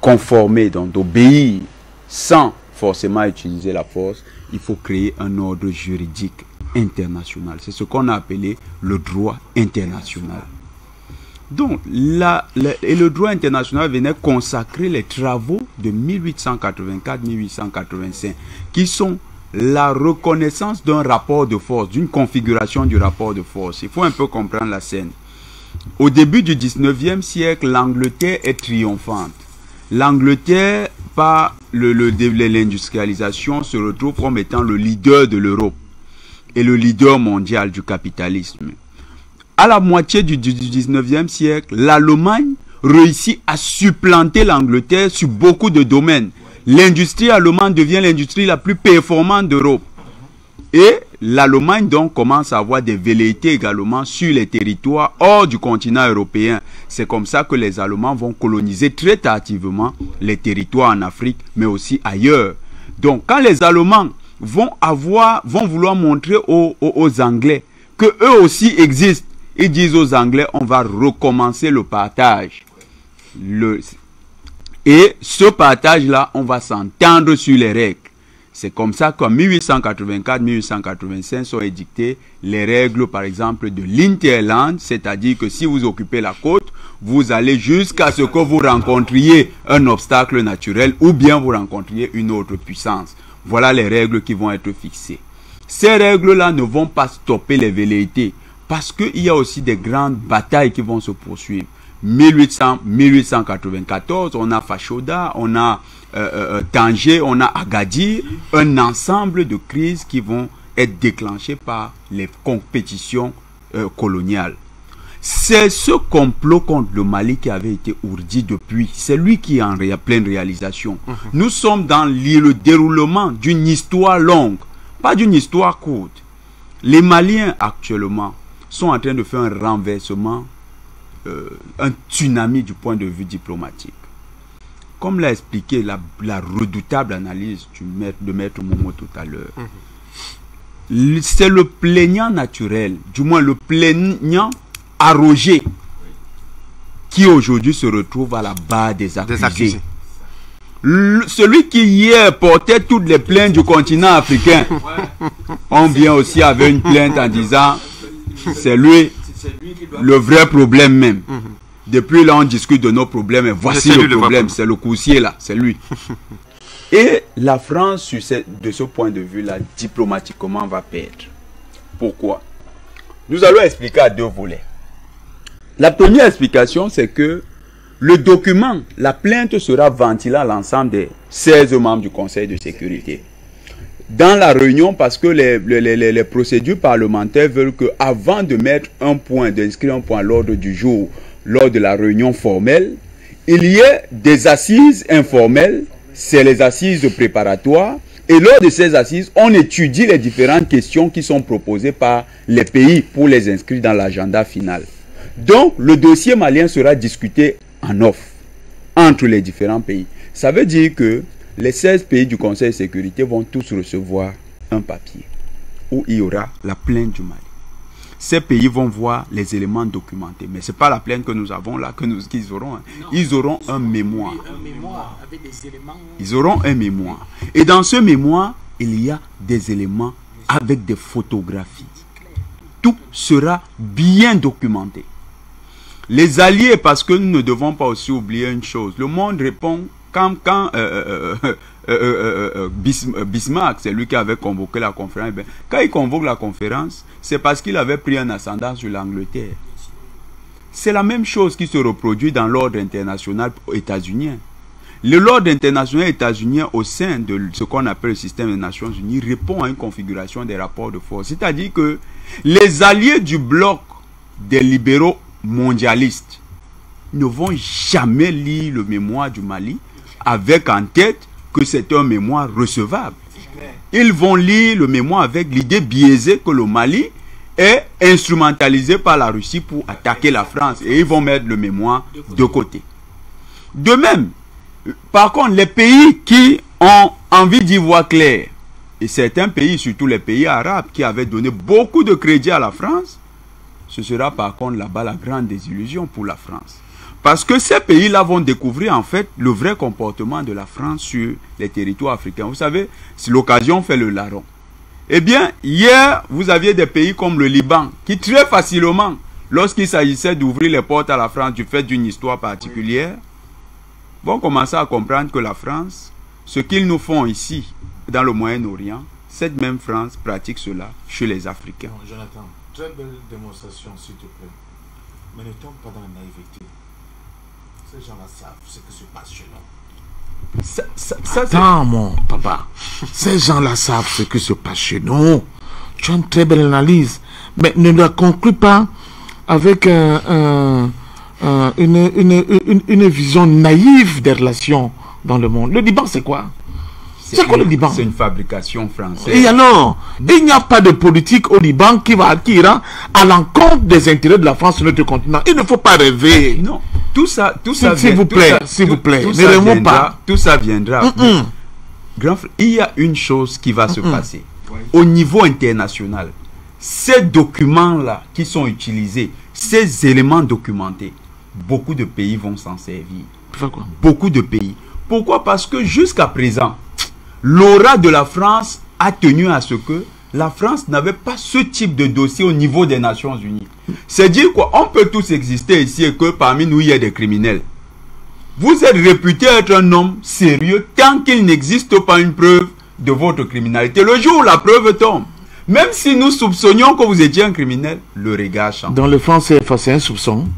conformer, donc d'obéir sans forcément utiliser la force, il faut créer un ordre juridique international. C'est ce qu'on a appelé le droit international. Donc, le droit international venait consacrer les travaux de 1884-1885, qui sont la reconnaissance d'un rapport de force, d'une configuration du rapport de force. Il faut un peu comprendre la scène. Au début du 19e siècle, l'Angleterre est triomphante. L'Angleterre, par l'industrialisation, se retrouve comme étant le leader de l'Europe et le leader mondial du capitalisme. À la moitié du 19e siècle, l'Allemagne réussit à supplanter l'Angleterre sur beaucoup de domaines. L'industrie allemande devient l'industrie la plus performante d'Europe. Et l'Allemagne donc commence à avoir des velléités également sur les territoires hors du continent européen. C'est comme ça que les Allemands vont coloniser très tardivement les territoires en Afrique, mais aussi ailleurs. Donc quand les Allemands vont vouloir montrer aux Anglais que eux aussi existent, ils disent aux Anglais: on va recommencer le partage. Et ce partage-là, on va s'entendre sur les règles. C'est comme ça qu'en 1884-1885 sont édictées les règles, par exemple, de l'Interland, c'est-à-dire que si vous occupez la côte, vous allez jusqu'à ce que vous rencontriez un obstacle naturel ou bien vous rencontriez une autre puissance. Voilà les règles qui vont être fixées. Ces règles-là ne vont pas stopper les velléités, parce qu'il y a aussi des grandes batailles qui vont se poursuivre. 1894, on a Fashoda, on a Tanger, on a Agadir, un ensemble de crises qui vont être déclenchées par les compétitions coloniales. C'est ce complot contre le Mali qui avait été ourdi depuis. C'est lui qui est en pleine réalisation. Nous sommes dans le déroulement d'une histoire longue, pas d'une histoire courte. Les Maliens actuellement sont en train de faire un renversement, un tsunami du point de vue diplomatique. Comme l'a expliqué la redoutable analyse de Maître Momo tout à l'heure, c'est le plaignant naturel, du moins le plaignant arrogé, qui aujourd'hui se retrouve à la barre des accusés. Celui qui hier portait toutes les plaintes du continent africain, on vient aussi avec une plainte en disant: c'est lui le vrai problème même. Depuis là, on discute de nos problèmes et voici le problème. C'est le coursier là, c'est lui. Et la France, de ce point de vue-là, diplomatiquement, va perdre. Pourquoi? Nous allons expliquer à deux volets. La première explication, c'est que le document, la plainte sera ventilée à l'ensemble des 16 membres du Conseil de sécurité. Dans la réunion, parce que les procédures parlementaires veulent que, avant de mettre un point, d'inscrire un point à l'ordre du jour, lors de la réunion formelle, il y ait des assises informelles, c'est les assises préparatoires, et lors de ces assises, on étudie les différentes questions qui sont proposées par les pays pour les inscrire dans l'agenda final. Donc, le dossier malien sera discuté en off, entre les différents pays. Ça veut dire que les 16 pays du Conseil de sécurité vont tous recevoir un papier où il y aura la plainte du Mali. Ces pays vont voir les éléments documentés. Mais ce n'est pas la plainte que nous avons là qu'ils auront. Hein. Ils auront un mémoire. Avec des éléments. Ils auront un mémoire. Et dans ce mémoire, il y a des éléments avec des photographies. Tout sera bien documenté. Les alliés, parce que nous ne devons pas aussi oublier une chose. Le monde répond quand Bismarck, c'est lui qui avait convoqué la conférence, quand il convoque la conférence, c'est parce qu'il avait pris un ascendant sur l'Angleterre. C'est la même chose qui se reproduit dans l'ordre international états-unien. L'ordre international états-unien au sein de ce qu'on appelle le système des Nations Unies répond à une configuration des rapports de force. C'est-à-dire que les alliés du bloc des libéraux mondialistes ne vont jamais lire le mémoire du Mali avec en tête que c'est un mémoire recevable. Ils vont lire le mémoire avec l'idée biaisée que le Mali est instrumentalisé par la Russie pour attaquer la France, et ils vont mettre le mémoire de côté. De même, par contre, les pays qui ont envie d'y voir clair, et certains pays, surtout les pays arabes qui avaient donné beaucoup de crédit à la France, ce sera par contre là-bas la grande désillusion pour la France. Parce que ces pays-là vont découvrir en fait le vrai comportement de la France sur les territoires africains. Vous savez, si l'occasion fait le larron. Eh bien, hier, vous aviez des pays comme le Liban qui très facilement, lorsqu'il s'agissait d'ouvrir les portes à la France du fait d'une histoire particulière, vont commencer à comprendre que la France, ce qu'ils nous font ici, dans le Moyen-Orient, cette même France pratique cela chez les Africains. Non, Jonathan, très belle démonstration, s'il te plaît. Mais ne tombe pas dans la naïveté. Ces gens-là savent ce qui se passe chez nous. Attends, mon papa. Ces gens-là savent ce qui se passe chez nous. Tu as une très belle analyse. Mais ne la conclue pas avec une vision naïve des relations dans le monde. Le Liban, c'est quoi? C'est quoi le Liban? C'est une fabrication française. Et alors, il n'y a pas de politique au Liban qui ira à l'encontre des intérêts de la France sur notre continent. Il ne faut pas rêver. Non, tout ça s'il vous plaît, ne rêvons pas. Tout ça viendra. Il y a une chose qui va se passer. Au niveau international, ces documents-là qui sont utilisés, ces éléments documentés, beaucoup de pays vont s'en servir. Pourquoi? Beaucoup de pays. Pourquoi? Parce que jusqu'à présent, l'aura de la France a tenu à ce que la France n'avait pas ce type de dossier au niveau des Nations Unies. C'est dire quoi? On peut tous exister ici et que parmi nous, il y a des criminels. Vous êtes réputé être un homme sérieux tant qu'il n'existe pas une preuve de votre criminalité. Le jour où la preuve tombe, même si nous soupçonnions que vous étiez un criminel, le regard change. Dans le franc CFA, c'est un soupçon.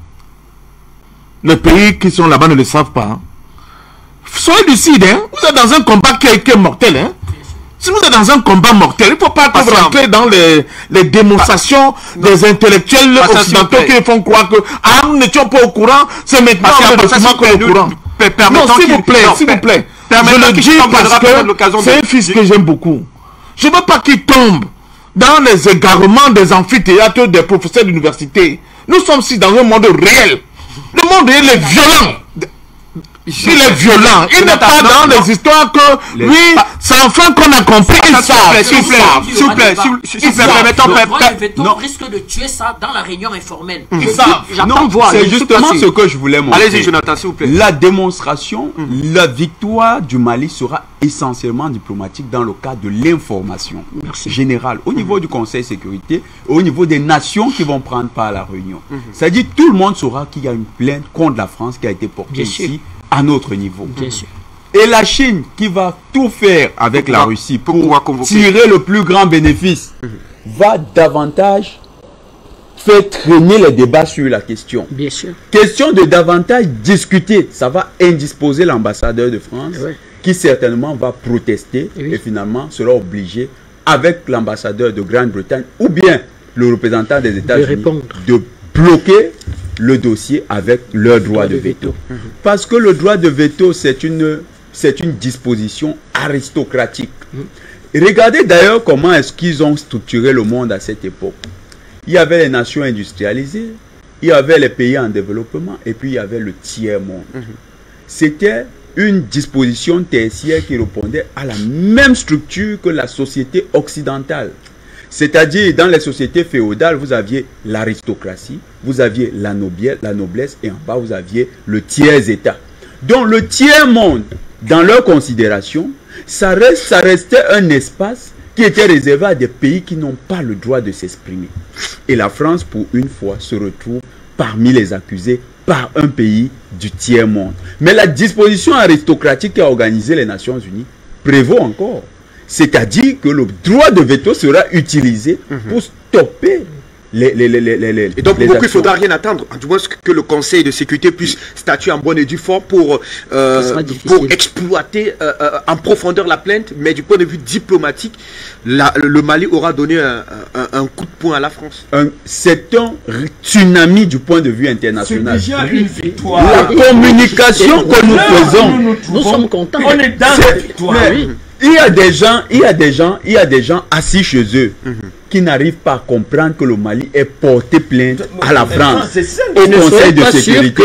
Les pays qui sont là-bas ne le savent pas. Hein. Soyez lucide, hein? Vous êtes dans un combat qui est mortel. Hein? Si vous êtes dans un combat mortel, il ne faut pas rentrer dans les démonstrations des intellectuels occidentaux qui font croire que nous n'étions pas au courant, c'est maintenant le document qu'on est au courant. Non, s'il vous plaît, s'il vous plaît. Je le dis parce que c'est un fils que j'aime beaucoup. Je ne veux pas qu'il tombe dans les égarements des amphithéâtres des professeurs d'université. Nous sommes ici dans un monde réel. Le monde réel est violent. Il est violent. Il n'est pas dans les histoires que, oui, c'est enfin qu'on a compris. S'il vous plaît, Le risque de tuer ça dans la réunion informelle. J'attends voir. C'est justement ce que je voulais montrer. Allez-y, Jonathan, s'il vous plaît. La démonstration, la victoire du Mali sera essentiellement diplomatique dans le cadre de l'information générale au niveau du Conseil de sécurité, au niveau des nations qui vont prendre part à la réunion. C'est-à-dire tout le monde saura qu'il y a une plainte contre la France qui a été portée ici à notre niveau. Et la Chine qui va tout faire avec la Russie pour tirer le plus grand bénéfice va davantage faire traîner les débats sur la question. Bien sûr. Question de davantage discuter. Ça va indisposer l'ambassadeur de France qui certainement va protester et finalement sera obligé avec l'ambassadeur de Grande-Bretagne ou bien le représentant des États-Unis de bloquer le dossier avec leur droit de veto. Parce que le droit de veto, c'est une disposition aristocratique. Regardez d'ailleurs comment est-ce qu'ils ont structuré le monde à cette époque. Il y avait les nations industrialisées, il y avait les pays en développement et puis il y avait le tiers-monde. C'était une disposition tertiaire qui répondait à la même structure que la société occidentale. C'est-à-dire, dans les sociétés féodales, vous aviez l'aristocratie, vous aviez la noblesse, et en bas, vous aviez le tiers-état. Donc, le tiers-monde, dans leur considération, ça restait un espace qui était réservé à des pays qui n'ont pas le droit de s'exprimer. Et la France, pour une fois, se retrouve parmi les accusés par un pays du tiers-monde. Mais la disposition aristocratique qui a organisé les Nations Unies prévaut encore. C'est-à-dire que le droit de veto sera utilisé pour stopper et donc, pour beaucoup, il ne faudra rien attendre. Du moins, que le Conseil de sécurité puisse statuer en bonne et due forme pour exploiter en profondeur la plainte. Mais du point de vue diplomatique, le Mali aura donné un coup de poing à la France. C'est un tsunami du point de vue international. C'est déjà une victoire. La communication que nous faisons. Nous sommes contents. On est dans la victoire. Il y a des gens assis chez eux qui n'arrivent pas à comprendre que le Mali ait porté plainte à la France au Conseil de sécurité.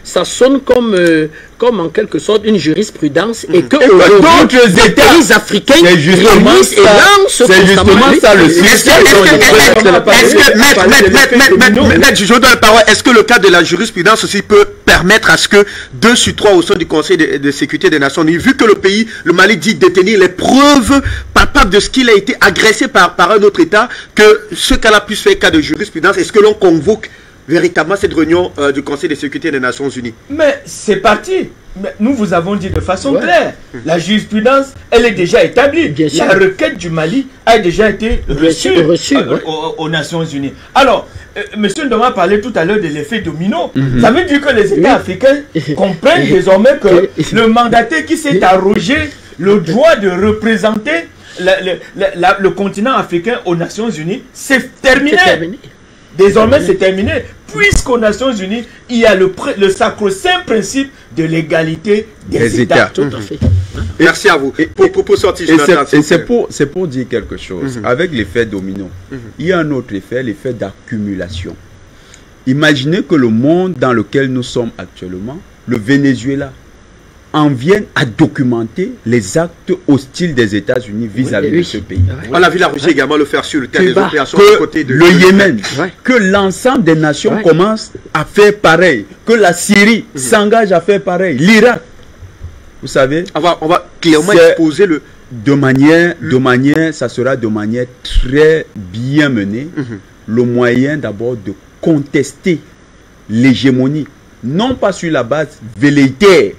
Ça sonne comme en quelque sorte une jurisprudence et que d'autres États pays africains réunissent et lancent constamment. Ça le est-ce que le cas de la jurisprudence aussi peut permettre à ce que 2 sur 3 au sein du Conseil de sécurité des Nations Unies, vu que le Mali dit détenir les preuves palpables de ce qu'il a été agressé par un autre État, que ce cas-là puisse faire cas de jurisprudence, est-ce que l'on convoque véritablement cette réunion du Conseil de sécurité des Nations Unies? Mais c'est parti. Mais nous vous avons dit de façon claire, la jurisprudence, elle est déjà établie. La requête du Mali a déjà été reçue aux Nations Unies. Alors, monsieur Ndoma parlait tout à l'heure de l'effet domino. Ça veut dire que les États africains comprennent désormais que le mandaté qui s'est arrogé le droit de représenter le continent africain aux Nations Unies, c'est terminé. Désormais, c'est terminé, puisqu'aux Nations Unies, il y a le sacro-saint principe de l'égalité des États. Tout à fait. Merci à vous. Pour sortir, c'est pour dire quelque chose. Avec l'effet domino, il y a un autre effet, l'effet d'accumulation. Imaginez que le monde dans lequel nous sommes actuellement, le Venezuela, en viennent à documenter les actes hostiles des États-Unis vis-à-vis de ce pays. On a vu la Russie également le faire sur le terrain des opérations du côté de le Yémen, que l'ensemble des nations commencent à faire pareil, que la Syrie s'engage à faire pareil, l'Irak. Vous savez, on va clairement exposer ça sera de manière très bien menée, le moyen d'abord de contester l'hégémonie. Non pas sur la base velléitaire,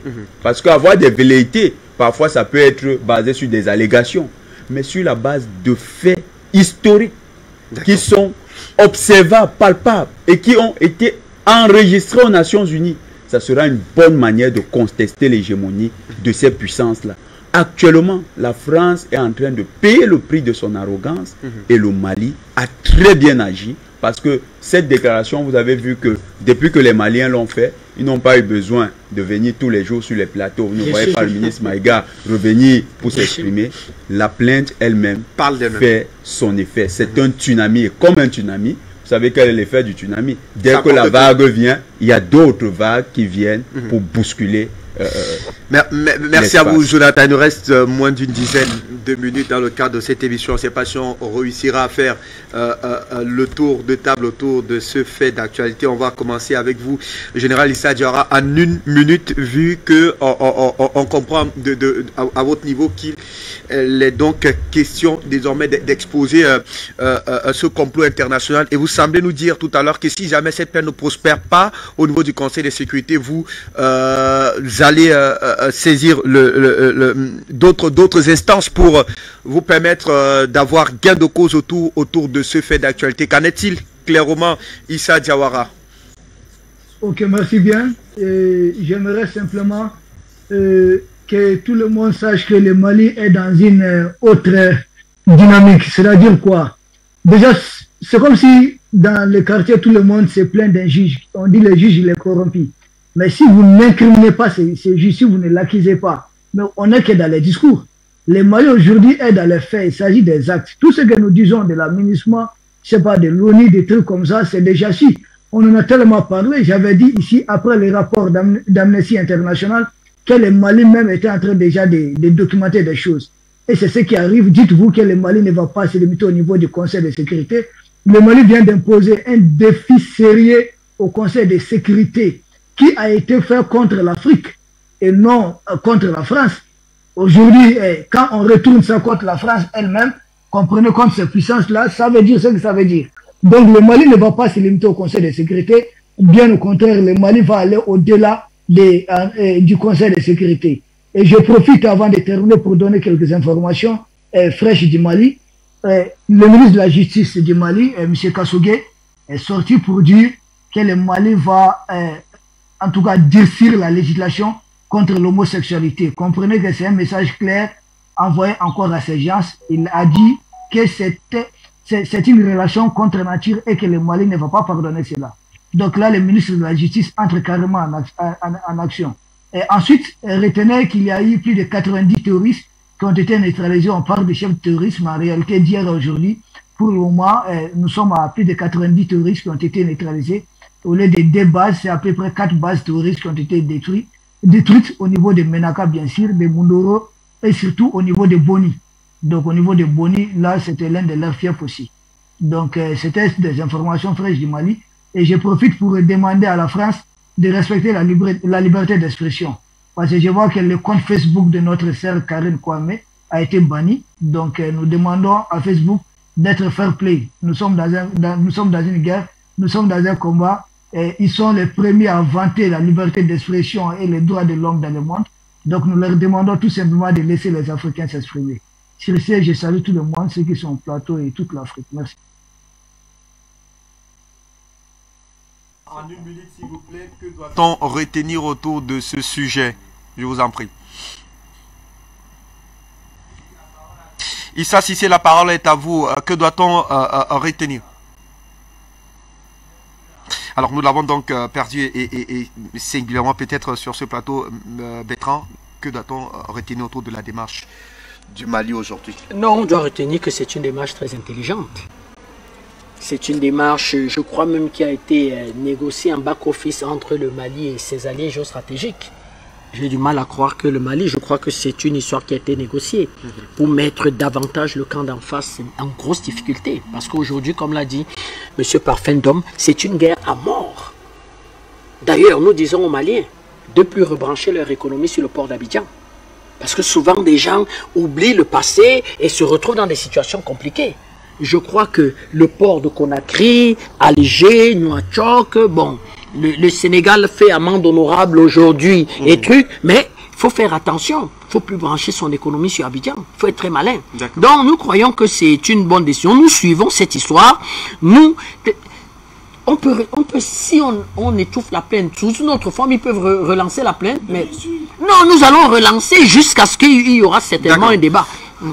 parce qu'avoir des velléités, parfois ça peut être basé sur des allégations, mais sur la base de faits historiques qui sont observables, palpables et qui ont été enregistrés aux Nations Unies. Ça sera une bonne manière de contester l'hégémonie de ces puissances-là. Actuellement, la France est en train de payer le prix de son arrogance et le Mali a très bien agi. Parce que cette déclaration, vous avez vu que depuis que les Maliens l'ont fait, ils n'ont pas eu besoin de venir tous les jours sur les plateaux. Vous ne voyez pas le ministre Maïga revenir pour s'exprimer. La plainte elle-même fait son effet. C'est un tsunami. Et comme un tsunami, vous savez quel est l'effet du tsunami? Dès que la vague vient, il y a d'autres vagues qui viennent pour bousculer Merci à vous, Jonathan. Il nous reste moins d'une dizaine de minutes dans le cadre de cette émission. Je ne sais pas si on réussira à faire le tour de table autour de ce fait d'actualité. On va commencer avec vous, Général Issa Diawara, en 1 minute, vu que on comprend à votre niveau qu'il est donc question désormais d'exposer ce complot international. Et vous semblez nous dire tout à l'heure que si jamais cette peine ne prospère pas au niveau du Conseil de sécurité, vous allez saisir d'autres instances pour vous permettre d'avoir gain de cause autour de ce fait d'actualité. Qu'en est-il clairement, Issa Diawara? Ok, merci bien. J'aimerais simplement que tout le monde sache que le Mali est dans une autre dynamique. C'est-à-dire quoi? Déjà, c'est comme si dans le quartier, tout le monde se plaint d'un juge. On dit le juge, il est corrompu. Mais si vous n'incriminez pas ces juges, si vous ne l'accusez pas, mais on n'est que dans les discours. Le Mali aujourd'hui est dans les faits, il s'agit des actes. Tout ce que nous disons de l'aménagement, je ne sais pas, de l'ONU, des trucs comme ça, c'est déjà si. On en a tellement parlé, j'avais dit ici, après les rapports d'Amnesty International, que le Mali même était en train déjà de documenter des choses. Et c'est ce qui arrive. Dites-vous que le Mali ne va pas se limiter au niveau du Conseil de sécurité. Le Mali vient d'imposer un défi sérieux au Conseil de sécurité qui a été fait contre l'Afrique et non contre la France. Aujourd'hui, quand on retourne ça contre la France elle-même, comprenez comme ces puissances-là, ça veut dire ce que ça veut dire. Donc le Mali ne va pas se limiter au Conseil de sécurité, bien au contraire, le Mali va aller au-delà du Conseil de sécurité. Et je profite avant de terminer pour donner quelques informations fraîches du Mali. Le ministre de la Justice du Mali, M. Kassougué, est sorti pour dire que le Mali va en tout cas durcir la législation contre l'homosexualité. Comprenez que c'est un message clair envoyé encore à ces gens. Il a dit que c'est une relation contre nature et que le Mali ne va pas pardonner cela. Donc là, le ministre de la Justice entre carrément en action. Et ensuite, retenez qu'il y a eu plus de 90 terroristes qui ont été neutralisés. On parle de chefs de terrorisme en réalité d'hier à aujourd'hui. Pour le moment, nous sommes à plus de 90 terroristes qui ont été neutralisés. Au lieu de 2 bases, c'est à peu près 4 bases terroristes qui ont été détruites au niveau de Menaka, bien sûr, de Mundoro et surtout au niveau de Boni. Donc au niveau de Boni, là, c'était l'un de leurs fiefs aussi. Donc c'était des informations fraîches du Mali. Et je profite pour demander à la France de respecter la liberté d'expression. Parce que je vois que le compte Facebook de notre sœur Karine Kwame a été banni. Donc nous demandons à Facebook d'être fair play. Nous sommes dans une guerre, nous sommes dans un combat. Et ils sont les premiers à vanter la liberté d'expression et les droits de l'homme dans le monde. Donc nous leur demandons tout simplement de laisser les Africains s'exprimer. Sur ce, je salue tout le monde, ceux qui sont au plateau et toute l'Afrique. Merci. En 1 minute, s'il vous plaît, que doit-on retenir autour de ce sujet? Je vous en prie. Issa Cissé, la parole est à vous. Que doit-on retenir? Alors, nous l'avons donc perdu et singulièrement peut-être sur ce plateau, Bertrand. Que doit-on retenir autour de la démarche du Mali aujourd'hui? Non, on doit retenir que c'est une démarche très intelligente. C'est une démarche, je crois même, qui a été négociée en back-office entre le Mali et ses alliés géostratégiques. J'ai du mal à croire que le Mali, je crois que c'est une histoire qui a été négociée pour mettre davantage le camp d'en face en grosse difficulté. Parce qu'aujourd'hui, comme l'a dit M. Parfendom, c'est une guerre à mort. D'ailleurs, nous disons aux Maliens de ne plus rebrancher leur économie sur le port d'Abidjan. Parce que souvent, des gens oublient le passé et se retrouvent dans des situations compliquées. Je crois que le port de Conakry, Alger, Nouakchott, bon, le Sénégal fait amende honorable aujourd'hui et trucs, mais il faut faire attention. Il ne faut plus brancher son économie sur Abidjan. Il faut être très malin. Donc nous croyons que c'est une bonne décision. Nous suivons cette histoire. Nous, on peut si on étouffe la plainte sous une autre forme, ils peuvent relancer la plainte. Mais non, nous allons relancer jusqu'à ce qu'il y aura certainement un débat.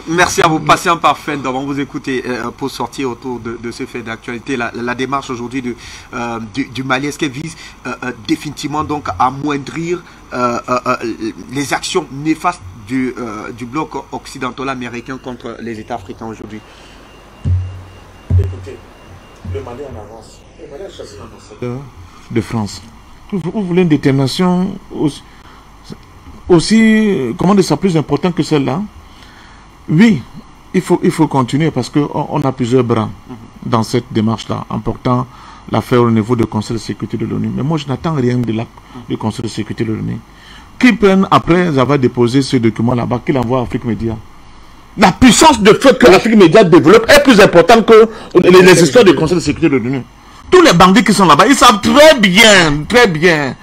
Merci à vous, patient parfait. On vous écoutez pour sortir autour de ce fait d'actualité. La démarche aujourd'hui du Mali, est-ce qu'elle vise définitivement donc à amoindrir les actions néfastes du bloc occidental américain contre les États africains aujourd'hui? Écoutez, le Mali en avance. Le Mali a choisi l'ambassadeur de France. Vous voulez une détermination aussi, comment dire ça, plus important que celle-là. Oui, il faut continuer parce qu'on a plusieurs bras dans cette démarche-là, en portant l'affaire au niveau du Conseil de sécurité de l'ONU. Mais moi, je n'attends rien du Conseil de sécurité de l'ONU. Qu'ils prennent, après avoir déposé ce document là-bas, qu'ils l'envoient à Afrique Média. La puissance de feu que l'Afrique Média développe est plus importante que les histoires du Conseil de sécurité de l'ONU. Tous les bandits qui sont là-bas, ils savent très bien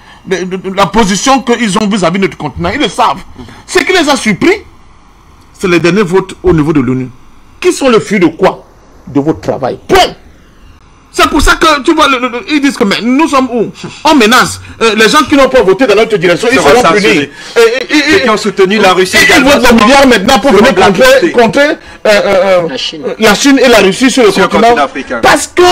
la position qu'ils ont vis-à-vis de notre continent. Ils le savent. Ce qui les a surpris, c'est les derniers votes au niveau de l'ONU. Qui sont le fruit de quoi? De votre travail. Point. C'est pour ça que, tu vois, ils disent que mais nous sommes où? On menace. Les gens qui n'ont pas voté dans notre direction, ils seront punis. Ceux qui ont soutenu la Russie. Ils votent des milliards maintenant pour venir contrer la Chine et la Russie sur le continent africain. Parce que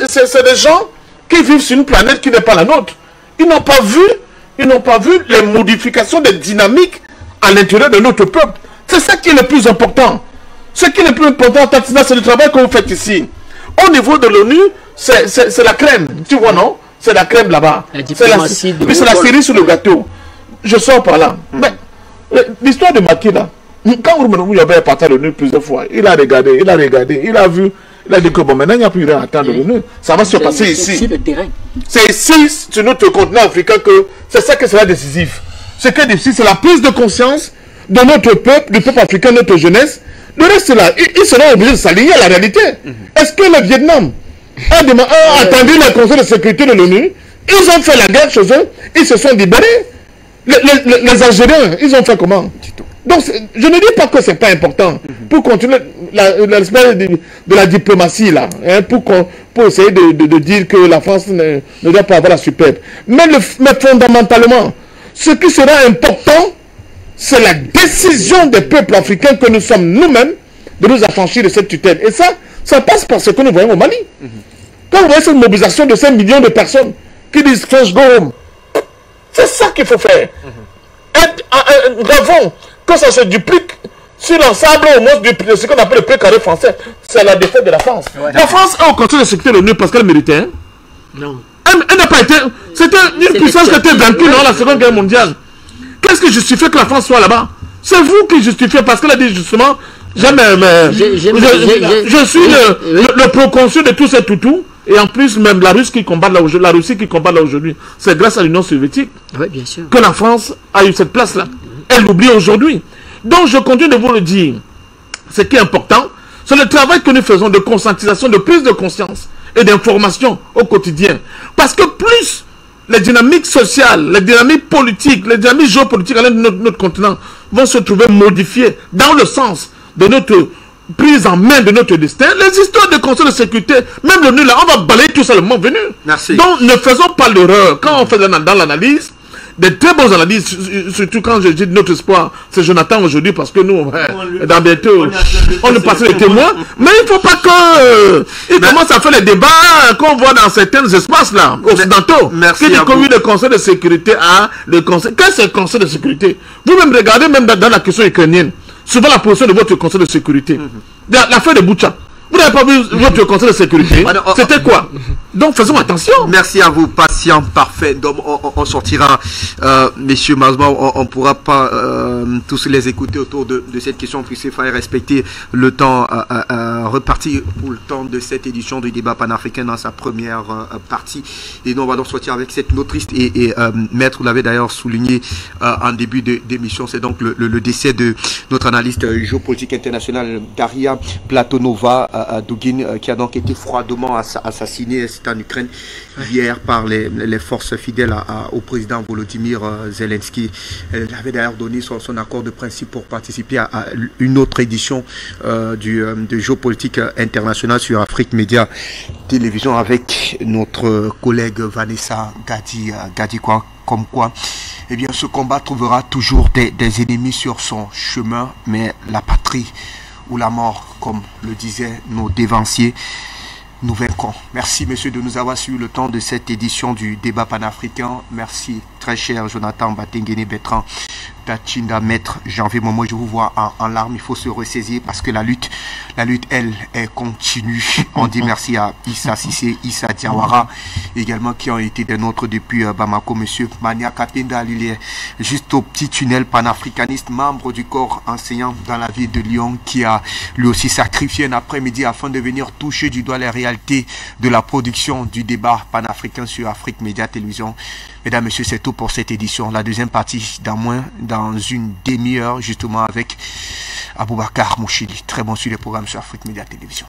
c'est des gens qui vivent sur une planète qui n'est pas la nôtre. Ils n'ont pas vu les modifications des dynamiques à l'intérieur de notre peuple. C'est ça qui est le plus important. Ce qui est le plus important, Tatina, c'est le travail que vous faites ici. Au niveau de l'ONU, c'est la crème. Tu vois, non? C'est la crème là-bas. C'est la cerise sur le gâteau. Je sors par là. Mais l'histoire de Macky, là, quand Ouroumanoumou avait parti à l'ONU plusieurs fois, il a regardé, il a vu, il a dit que bon, maintenant il n'y a plus rien à attendre de l'ONU. Ça va se passer ici. C'est ici, sur notre continent africain, que c'est ça qui sera décisif. Ce qui est décisif, c'est la prise de conscience de notre peuple, du peuple africain, de notre jeunesse. Le reste là, ils seront obligés de s'aligner à la réalité. Est-ce que le Vietnam a attendu le Conseil de sécurité de l'ONU? Ils ont fait la guerre chez eux, ils se sont libérés. Les Algériens, ils ont fait comment? Donc, je ne dis pas que ce n'est pas important pour continuer l'espèce de la diplomatie là, hein, pour essayer de dire que la France ne doit pas avoir la superbe. Mais fondamentalement, ce qui sera important, c'est la décision des peuples africains que nous sommes nous-mêmes de nous affranchir de cette tutelle. Et ça passe par ce que nous voyons au Mali. Quand vous voyez cette mobilisation de 5 millions de personnes qui disent « French go home », c'est ça qu'il faut faire. Gravons, que ça se duplique sur l'ensemble au moins de ce qu'on appelle le précaré français. C'est la défaite de la France. Ouais, la France est au Conseil de sécurité de l'ONU parce qu'elle méritait. Hein? Non. Elle n'a pas été... C'était une puissance qui était vaincue dans la Seconde Guerre mondiale. Qu'est-ce qui justifie que la France soit là-bas? C'est vous qui justifiez parce qu'elle a dit justement, je suis le proconsul de tous ces toutous. Et en plus, même la Russie qui combat là aujourd'hui, c'est grâce à l'Union soviétique que la France a eu cette place-là. Elle l'oublie aujourd'hui. Donc je continue de vous le dire. Ce qui est important, c'est le travail que nous faisons de conscientisation, de prise de conscience et d'information au quotidien. Parce que plus les dynamiques sociales, les dynamiques politiques, les dynamiques géopolitiques à notre continent vont se trouver modifiées dans le sens de notre prise en main de notre destin, les histoires de Conseil de sécurité, même l'ONU là, on va balayer tout simplement venu. Merci. Donc ne faisons pas l'erreur. Quand on fait dans l'analyse, des très bonnes analyses, surtout quand je dis notre espoir, c'est Jonathan aujourd'hui parce que nous, dans bientôt, on nous passe les témoins. Mais il ne faut pas qu'il commence à faire les débats qu'on voit dans certains espaces là, occidentaux. Merci. Qui dit qu'on le Conseil de sécurité à le Conseil. Qu'est-ce que c'est le Conseil de sécurité? Vous-même regardez même dans la question ukrainienne, souvent la position de votre Conseil de sécurité. L'affaire de Boucha. Vous n'avez pas vu votre Conseil de sécurité? C'était quoi? Donc faisons attention. Merci à vous, patient, parfait. Donc on sortira, messieurs Mazma, on ne pourra pas tous les écouter autour de cette question, puisqu'il fallait respecter le temps reparti pour le temps de cette édition du débat panafricain dans sa première partie. Et nous on va donc sortir avec cette notrice et Maître, vous l'avez d'ailleurs souligné en début d'émission, c'est donc le décès de notre analyste géopolitique international Daria Platonova Dugin, qui a donc été froidement assassiné, c'est en Ukraine hier par les forces fidèles au président Volodymyr Zelensky. Elle avait d'ailleurs donné son accord de principe pour participer à une autre édition de géopolitique internationale sur Afrique Média Télévision avec notre collègue Vanessa Gadi quoi, comme quoi eh bien ce combat trouvera toujours des ennemis sur son chemin, mais la patrie ou la mort, comme le disaient nos dévanciers, nous vaincrons. Merci, messieurs, de nous avoir suivi le temps de cette édition du débat panafricain. Merci, très cher Jonathan Batengene Bertrand, Tachinda, maître Janvier Momo, je vous vois en larmes, il faut se ressaisir parce que la lutte, elle continue. On dit merci à Issa Sissé, Issa Diawara, également qui ont été des nôtres depuis Bamako, monsieur Mania Kapenda, il est juste au petit tunnel panafricaniste, membre du corps enseignant dans la ville de Lyon, qui a lui aussi sacrifié un après-midi afin de venir toucher du doigt les réalités de la production du débat panafricain sur Afrique Média Télévision. Mesdames, messieurs, c'est tout pour cette édition. La deuxième partie dans une demi-heure, justement avec Aboubakar Mouchili. Très bon sur les programmes sur Afrique Média Télévision.